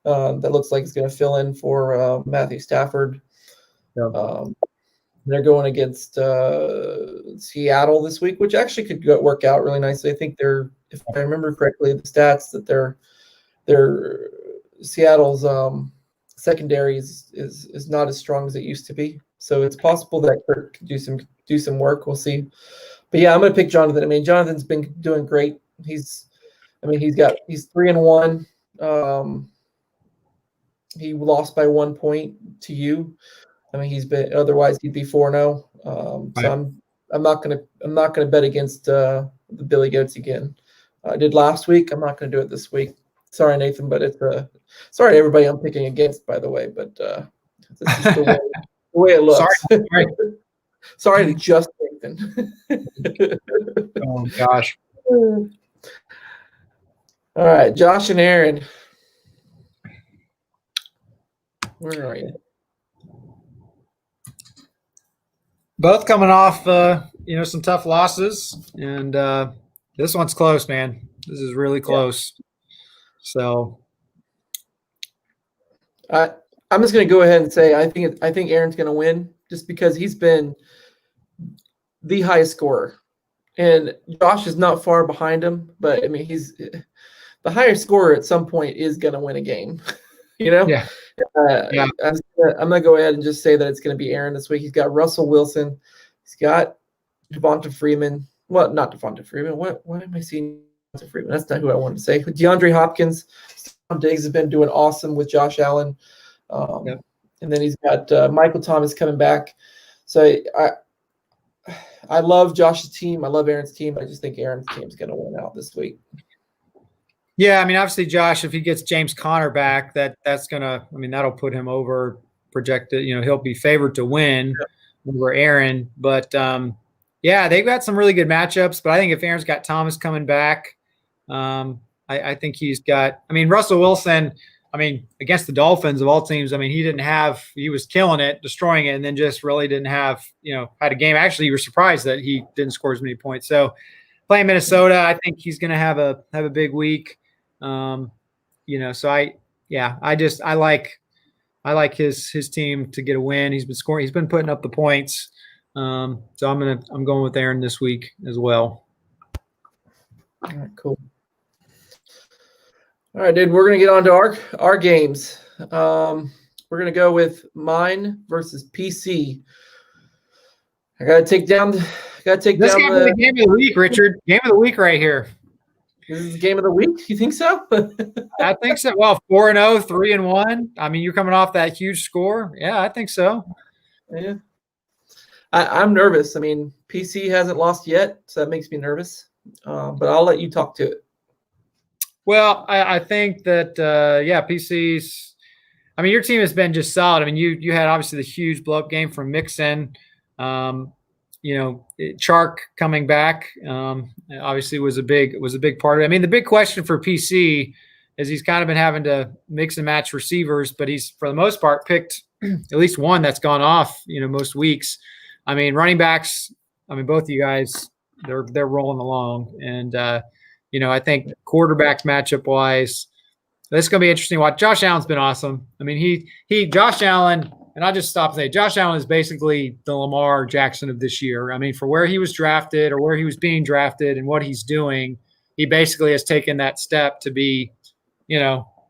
that looks like he's going to fill in for Matthew Stafford. Yeah. They're going against Seattle this week, which actually could work out really nicely. I think if I remember correctly, the stats that their Seattle's secondary is not as strong as it used to be. So it's possible that Kirk could do some work. We'll see. But yeah, I'm going to pick Jonathan. I mean, Jonathan's been doing great. He's 3-1. He lost by 1 point to you. I mean, otherwise he'd be 4-0. Right. So I'm not gonna bet against the Billy Goats again. I did last week. I'm not gonna do it this week. Sorry, Nathan, but it's sorry to everybody I'm picking against, by the way. But this is the way it looks. Sorry. Sorry to just Nathan. Oh gosh. All right, Josh and Aaron. Where are you? Both coming off, some tough losses, and this one's close, man. This is really close. Yeah. So, I'm just going to go ahead and say I think Aaron's going to win just because he's been the highest scorer, and Josh is not far behind him. But I mean, he's the higher scorer at some point is going to win a game. Yeah. I'm going to go ahead and just say that it's going to be Aaron this week. He's got Russell Wilson. He's got Devonta Freeman. Well, not Devonta Freeman. Why am I seeing Devonta Freeman? That's not who I wanted to say. DeAndre Hopkins. Stephon Diggs has been doing awesome with Josh Allen. And then he's got Michael Thomas coming back. So I love Josh's team. I love Aaron's team. I just think Aaron's team is going to win out this week. Yeah, I mean, obviously, Josh, if he gets James Conner back, that's gonna. I mean, that'll put him over projected. He'll be favored to win over Aaron. But they've got some really good matchups. But I think if Aaron's got Thomas coming back, I think he's got. I mean, Russell Wilson. I mean, against the Dolphins of all teams, I mean, he was killing it, destroying it, and then just really didn't have. Had a game. Actually, you were surprised that he didn't score as many points. So playing Minnesota, I think he's going to have a big week. So I like his team to get a win. He's been scoring. He's been putting up the points. So I'm going with Aaron this week as well. All right, cool. All right, dude. We're gonna get on to our games. We're gonna go with mine versus PC. I gotta take down. This game of the week, Richard. Game of the week right here. This is the game of the week? You think so? I think so. Well, 4-0, 3-1. I mean, you're coming off that huge score. Yeah, I think so. Yeah. I'm nervous. I mean, PC hasn't lost yet, so that makes me nervous. But I'll let you talk to it. Well, I think that, PC's – I mean, your team has been just solid. I mean, you had obviously the huge blow-up game from Mixon. Chark coming back obviously was a big part of it. I mean, the big question for PC is he's kind of been having to mix and match receivers, but he's for the most part picked at least one that's gone off, most weeks. I mean, running backs, both of you guys, they're rolling along. And, I think quarterback matchup wise, this is going to be interesting to watch. Josh Allen's been awesome. I mean, Josh Allen – and I'll just stop and say Josh Allen is basically the Lamar Jackson of this year. I mean, for where he was drafted or where he was being drafted and what he's doing, he basically has taken that step to be,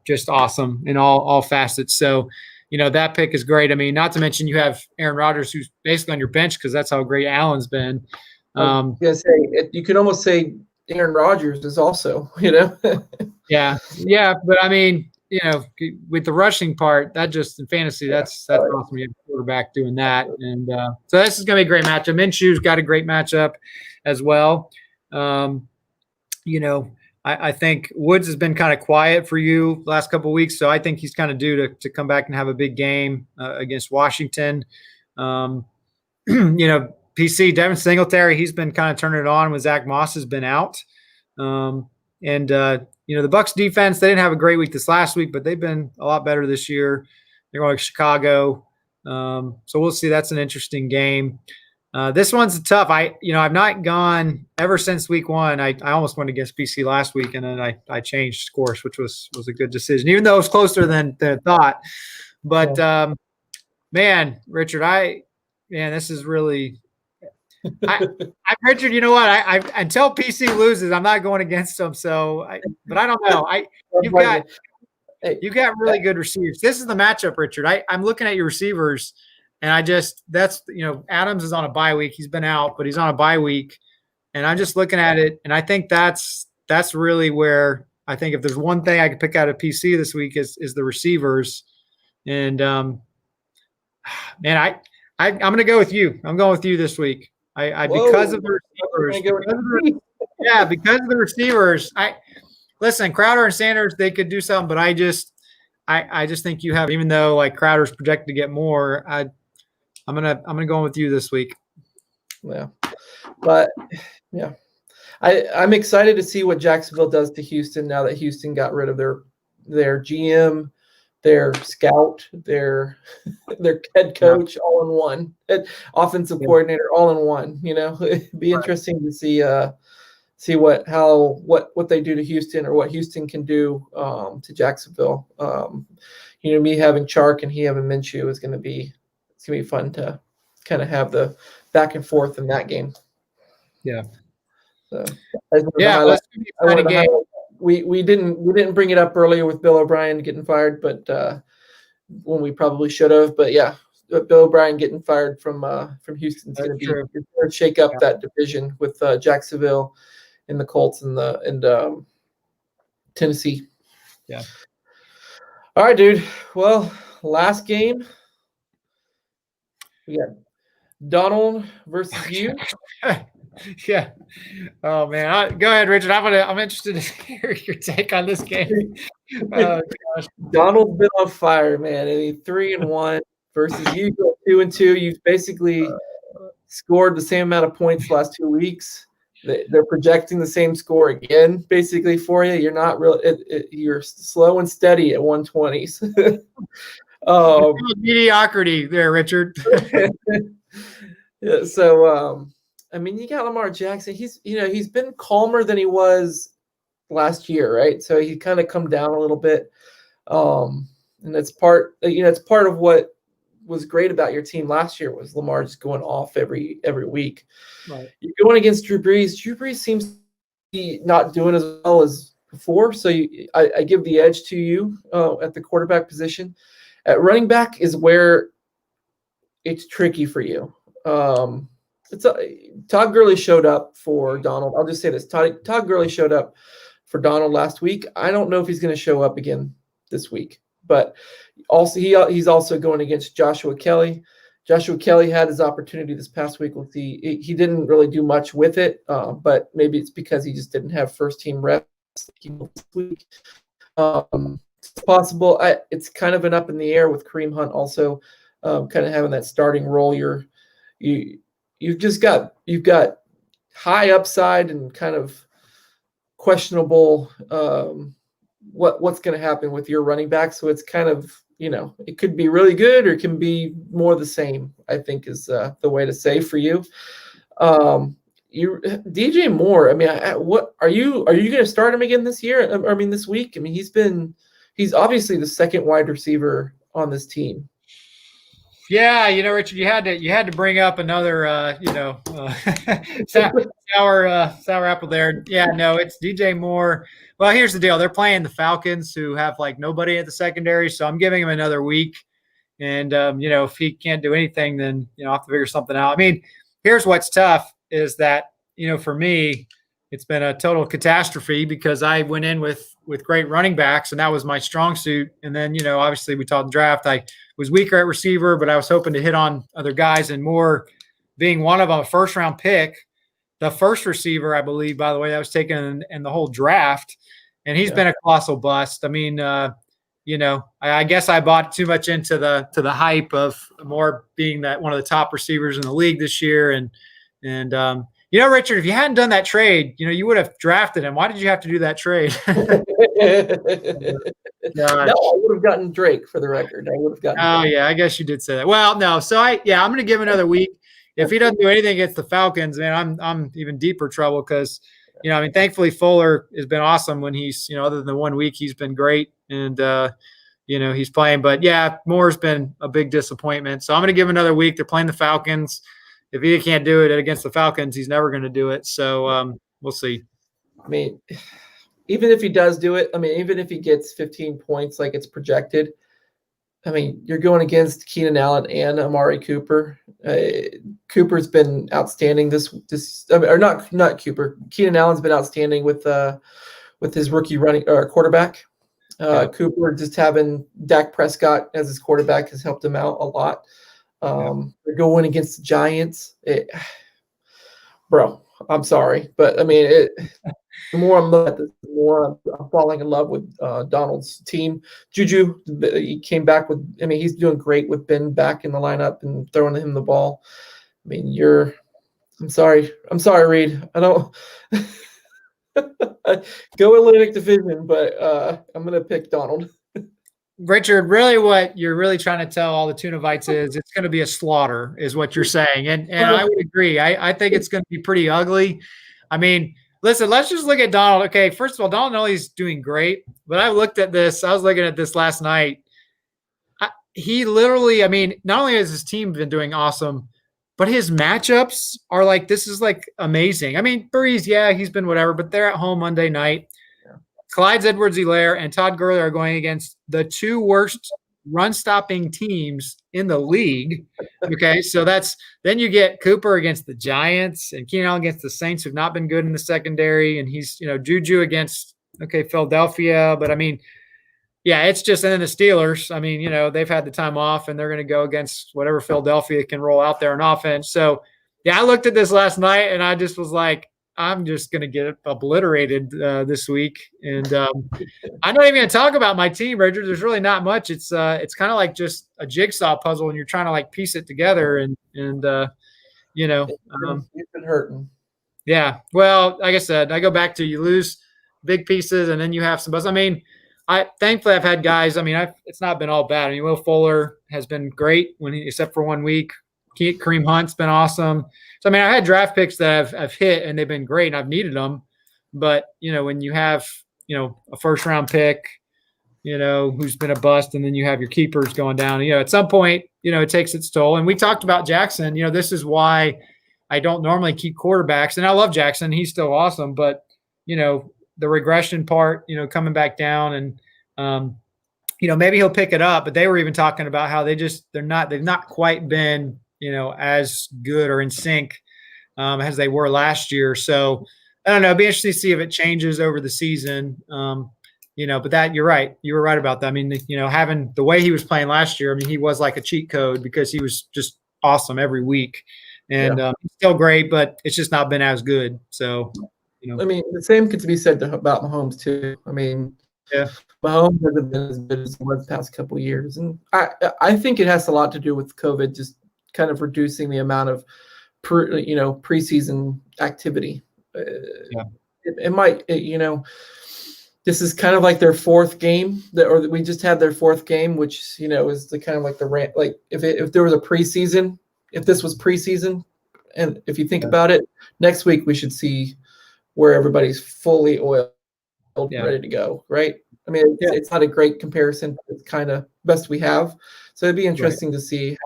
just awesome in all facets. So, that pick is great. I mean, not to mention you have Aaron Rodgers, who's basically on your bench because that's how great Allen's been. You could almost say Aaron Rodgers is also, Yeah, but I mean, with the rushing part, that just in fantasy, that's awesome. You have a quarterback doing that, and so this is going to be a great matchup. Minshew's got a great matchup as well. I think Woods has been kind of quiet for you last couple of weeks, so I think he's kind of due to come back and have a big game against Washington. PC Devin Singletary, he's been kind of turning it on when Zach Moss has been out. The Bucks defense, they didn't have a great week this last week, but they've been a lot better this year. They're going to Chicago. So we'll see. That's an interesting game. This one's tough. I've not gone ever since week one. I almost went against PC last week, and then I changed course, which was a good decision, even though it was closer than I thought. But Richard, this is really. Richard, you know what? I until PC loses, I'm not going against him. But I don't know. You've got really good receivers. This is the matchup, Richard. I'm looking at your receivers, and Adams is on a bye week. He's been out, but he's on a bye week, and I'm just looking at it, and I think that's really where I think if there's one thing I could pick out of PC this week is the receivers, and I'm going to go with you. I'm going with you this week. Because of the receivers. Because of the receivers. Listen, Crowder and Sanders, they could do something, but I just think you have, even though like Crowder's projected to get more, I'm gonna go with you this week. Yeah, but yeah, I'm excited to see what Jacksonville does to Houston now that Houston got rid of their GM, their scout, their head coach, all in one, offensive coordinator, all in one. It'd be interesting to see what they do to Houston or what Houston can do to Jacksonville. Me having Chark and he having Minshew is going to be fun to kind of have the back and forth in that game. Yeah. So that's going to be a funny game. We didn't bring it up earlier with Bill O'Brien getting fired, but when we probably should have. But yeah, Bill O'Brien getting fired from Houston is going to shake up that division with Jacksonville and the Colts and Tennessee. Yeah. All right, dude. Well, last game we got Donald versus you. Yeah. Oh man. Go ahead, Richard. I'm interested to hear your take on this game. Oh, gosh. Donald's been on fire, man. 3-1 versus you 2-2. You've basically scored the same amount of points the last 2 weeks. They're projecting the same score again, basically for you. You're not real. You're slow and steady at 120s. Mediocrity there, Richard. Yeah. So. You got Lamar Jackson. He's been calmer than he was last year, right? So he kind of come down a little bit, and that's part. It's part of what was great about your team last year was Lamar just going off every week. Right. You're going against Drew Brees. Drew Brees seems to be not doing as well as before. So I give the edge to you at the quarterback position. At running back is where it's tricky for you. Todd Gurley showed up for Donald. I'll just say this. Todd Gurley showed up for Donald last week. I don't know if he's going to show up again this week. But also he's also going against Joshua Kelly. Joshua Kelly had his opportunity this past week. He didn't really do much with it, but maybe it's because he just didn't have first-team reps this week. It's possible. It's kind of an up in the air with Kareem Hunt also kind of having that starting role. You've got high upside and kind of questionable what's going to happen with your running back. So it's kind of, it could be really good or it can be more the same, I think is the way to say for you. DJ Moore, what are you going to start him again this year? This week? He's obviously the second wide receiver on this team. Yeah, Richard, you had to bring up another, sour apple there. Yeah, no, it's DJ Moore. Well, here's the deal: they're playing the Falcons, who have like nobody at the secondary. So I'm giving him another week, and if he can't do anything, then I'll have to figure something out. Here's what's tough is that for me, it's been a total catastrophe because I went in with great running backs, and that was my strong suit. And then obviously we talked draft. I was weaker at receiver, but I was hoping to hit on other guys, and Moore being one of them, a first-round pick, the first receiver, I believe, by the way, that was taken in the whole draft, and he's been a colossal bust. I mean, I guess I bought too much into the hype of more being that one of the top receivers in the league this year, and Richard, if you hadn't done that trade, you would have drafted him. Why did you have to do that trade? No, I would have gotten Drake for the record. I would have gotten. Oh, yeah, I guess you did say that. Well, no. So I'm going to give him another week. If he doesn't do anything against the Falcons, man, I'm even deeper trouble because, thankfully Fuller has been awesome when he's, other than the 1 week, he's been great and he's playing. But yeah, Moore's been a big disappointment. So I'm going to give him another week. They're playing the Falcons. If he can't do it against the Falcons, he's never going to do it. So we'll see. I mean, even if he does do it, even if he gets 15 points like it's projected, you're going against Keenan Allen and Amari Cooper. Cooper's been outstanding not Cooper. Keenan Allen's been outstanding with his rookie quarterback. Cooper just having Dak Prescott as his quarterback has helped him out a lot. They're going against the Giants. Bro, I'm sorry, but the more I'm looking at this, the more I'm falling in love with Donald's team. Juju, he came back with. He's doing great with Ben back in the lineup and throwing him the ball. I'm sorry, Reid. I don't go Atlantic Division, but I'm gonna pick Donald. Richard, really what you're really trying to tell all the Tunavites is it's going to be a slaughter is what you're saying. And I would agree. I think it's going to be pretty ugly. Listen, let's just look at Donald. Okay, first of all, Donald Nolly's doing great, but I looked at this. I was looking at this last night. He literally, not only has his team been doing awesome, but his matchups are like, this is like amazing. Breeze, he's been whatever, but they're at home Monday night. Clyde Edwards-Helaire and Todd Gurley are going against the two worst run-stopping teams in the league. Okay, so then you get Cooper against the Giants and Keenan Allen against the Saints, who've not been good in the secondary, and he's Juju against Philadelphia. But it's just, and then the Steelers. They've had the time off, and they're going to go against whatever Philadelphia can roll out there on offense. So I looked at this last night, and I just was like, I'm just going to get obliterated this week. And I'm not even going to talk about my team, Richard. There's really not much. It's kind of like just a jigsaw puzzle, and you're trying to like piece it together. And you've been hurting. Yeah. Well, like I said, I go back to you lose big pieces, and then you have some buzz. Thankfully I've had guys. It's not been all bad. Will Fuller has been great except for 1 week. Kareem Hunt's been awesome. So, I had draft picks that I've hit and they've been great and I've needed them. But, when you have, a first round pick, who's been a bust, and then you have your keepers going down, at some point, it takes its toll. And we talked about Jackson. This is why I don't normally keep quarterbacks. And I love Jackson. He's still awesome. But, the regression part, coming back down and, maybe he'll pick it up. But they were even talking about how they've not quite been as good or in sync as they were last year. So I don't know. It'd be interesting to see if it changes over the season. But that you're right. You were right about that. Having the way he was playing last year, he was like a cheat code because he was just awesome every week. And he's still great, but it's just not been as good. So, the same could be said about Mahomes too. Mahomes hasn't been as good as he was the past couple of years. And I think it has a lot to do with COVID, just kind of reducing the amount of preseason activity. It might, this is kind of like their fourth game or we just had their fourth game, which, is the kind of like the rant, like if there was a preseason, if this was preseason, and if you think about it, next week we should see where everybody's fully oiled, ready to go. Right. It's not a great comparison. It's kind of best we have. So it'd be interesting to see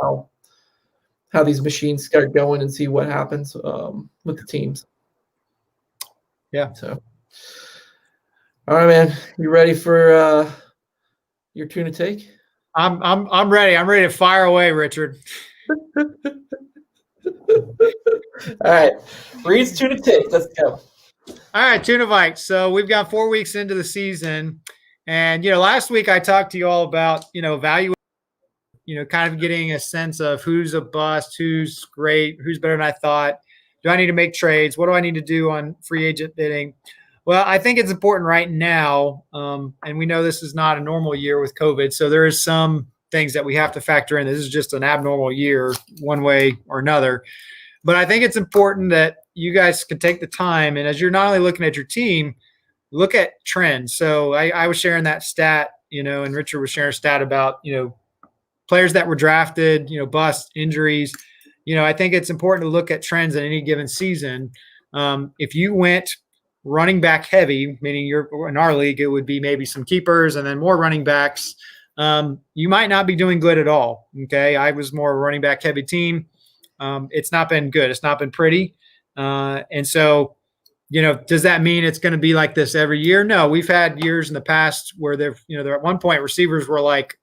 how these machines start going and see what happens with the teams. Yeah. So, all right, man. You ready for your tuna take? I'm ready. I'm ready to fire away, Richard. All right. Reid's tuna take. Let's go. All right, Tunavites. So we've got 4 weeks into the season. And, last week I talked to you all about, evaluating, kind of getting a sense of who's a bust, who's great, who's better than I thought. Do I need to make trades? What do I need to do on free agent bidding? Well, I think it's important right now, and we know this is not a normal year with COVID, so there is some things that we have to factor in. This is just an abnormal year one way or another. But I think it's important that you guys can take the time, and as you're not only looking at your team, look at trends. So I was sharing that stat, and Richard was sharing a stat about, players that were drafted, bust, injuries. I think it's important to look at trends in any given season. If you went running back heavy, meaning you're in our league, it would be maybe some keepers and then more running backs. You might not be doing good at all. Okay. I was more a running back heavy team. It's not been good. It's not been pretty. And so, does that mean it's going to be like this every year? No, we've had years in the past where there at one point receivers were like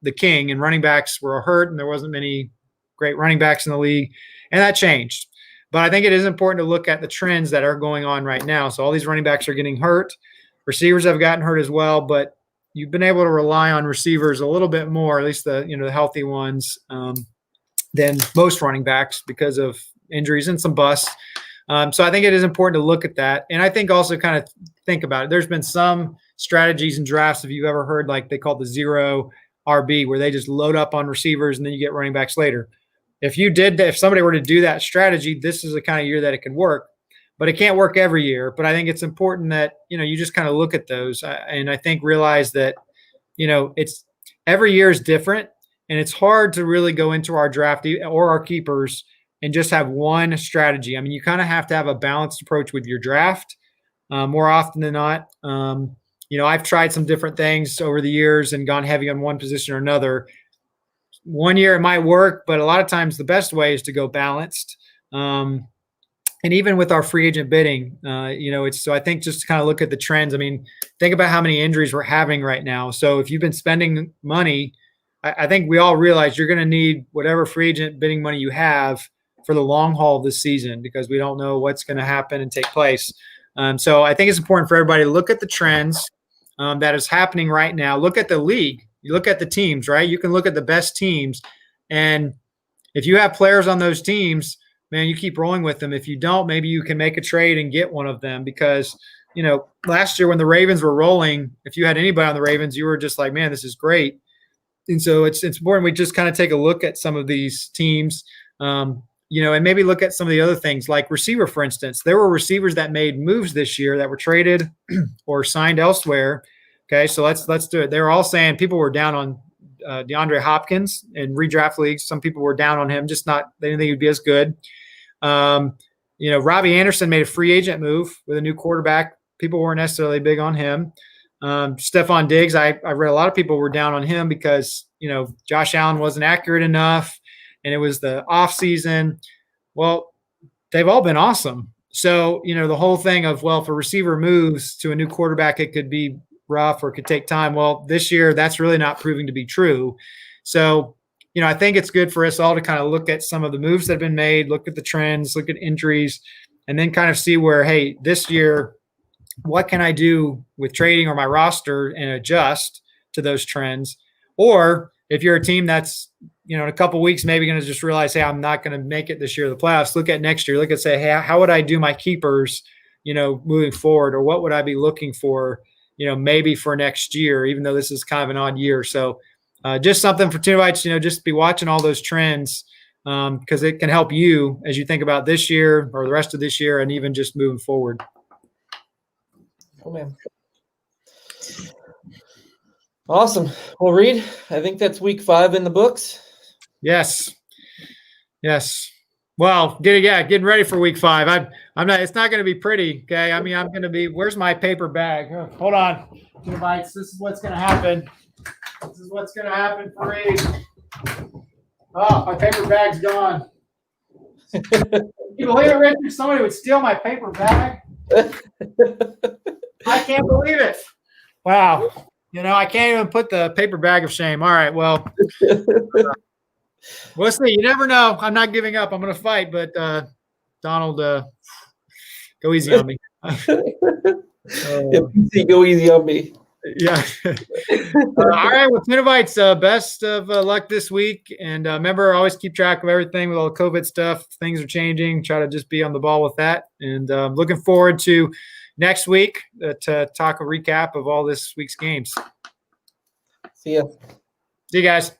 the king and running backs were hurt and there wasn't many great running backs in the league, and that changed. But I think it is important to look at the trends that are going on right now. So all these running backs are getting hurt. Receivers have gotten hurt as well, but you've been able to rely on receivers a little bit more, at least the healthy ones, than most running backs because of injuries and some busts. So I think it is important to look at that. And I think also kind of think about it. There's been some strategies in drafts, if you've ever heard, like they call the zero RB, where they just load up on receivers and then you get running backs later. If somebody were to do that strategy, this is the kind of year that it can work, but it can't work every year. But I think it's important that, you just kind of look at those. And I think realize that, it's every year is different, and it's hard to really go into our draft or our keepers and just have one strategy. I mean, you kind of have to have a balanced approach with your draft more often than not. I've tried some different things over the years and gone heavy on one position or another. One year it might work, but a lot of times the best way is to go balanced. And even with our free agent bidding, so I think just to kind of look at the trends. I mean, think about how many injuries we're having right now. So if you've been spending money, I think we all realize you're going to need whatever free agent bidding money you have for the long haul this season, because we don't know what's going to happen and take place. So I think it's important for everybody to look at the trends that is happening right now. Look at the league. You look at the teams, right? You can look at the best teams. And if you have players on those teams, man, you keep rolling with them. If you don't, maybe you can make a trade and get one of them, because, last year when the Ravens were rolling, if you had anybody on the Ravens, you were just like, man, this is great. And so it's important we just kind of take a look at some of these teams, and maybe look at some of the other things like receiver, for instance. There were receivers that made moves this year that were traded or signed elsewhere. Okay, so let's do it. They were all saying people were down on DeAndre Hopkins in redraft leagues. Some people were down on him, they didn't think he'd be as good. Robbie Anderson made a free agent move with a new quarterback. People weren't necessarily big on him. Stephon Diggs, I read a lot of people were down on him because, Josh Allen wasn't accurate enough and it was the off season. Well, they've all been awesome. So, the whole thing of, well, if a receiver moves to a new quarterback, it could be rough or it could take time. Well, this year that's really not proving to be true. So, I think it's good for us all to kind of look at some of the moves that have been made, look at the trends, look at injuries, and then kind of see where, hey, this year, what can I do with trading or my roster and adjust to those trends? Or if you're a team that's, in a couple of weeks, maybe going to just realize, hey, I'm not going to make it this year, the playoffs, look at next year, look at, say, hey, how would I do my keepers, moving forward? Or what would I be looking for, maybe for next year, even though this is kind of an odd year. So just something for Tunavites, just be watching all those trends, because it can help you as you think about this year or the rest of this year and even just moving forward. Oh, man. Awesome. Well, Reid, I think that's week 5 in the books. Yes. Well, getting ready for week 5. I'm not. It's not going to be pretty. Okay. I mean, I'm going to be. Where's my paper bag? Oh, hold on, Tunavites. This is what's going to happen. This is what's going to happen for Reid. Oh, my paper bag's gone. You believe it, Richard? Somebody would steal my paper bag. I can't believe it. Wow. I can't even put the paper bag of shame. All right. Well, we'll see. You never know. I'm not giving up. I'm going to fight. But Donald, go easy on me. Go easy on me. Yeah. All right. Well, Tunavites, best of luck this week. And remember, always keep track of everything with all the COVID stuff. Things are changing. Try to just be on the ball with that. And looking forward to next week to talk a recap of all this week's games. See ya. See you guys.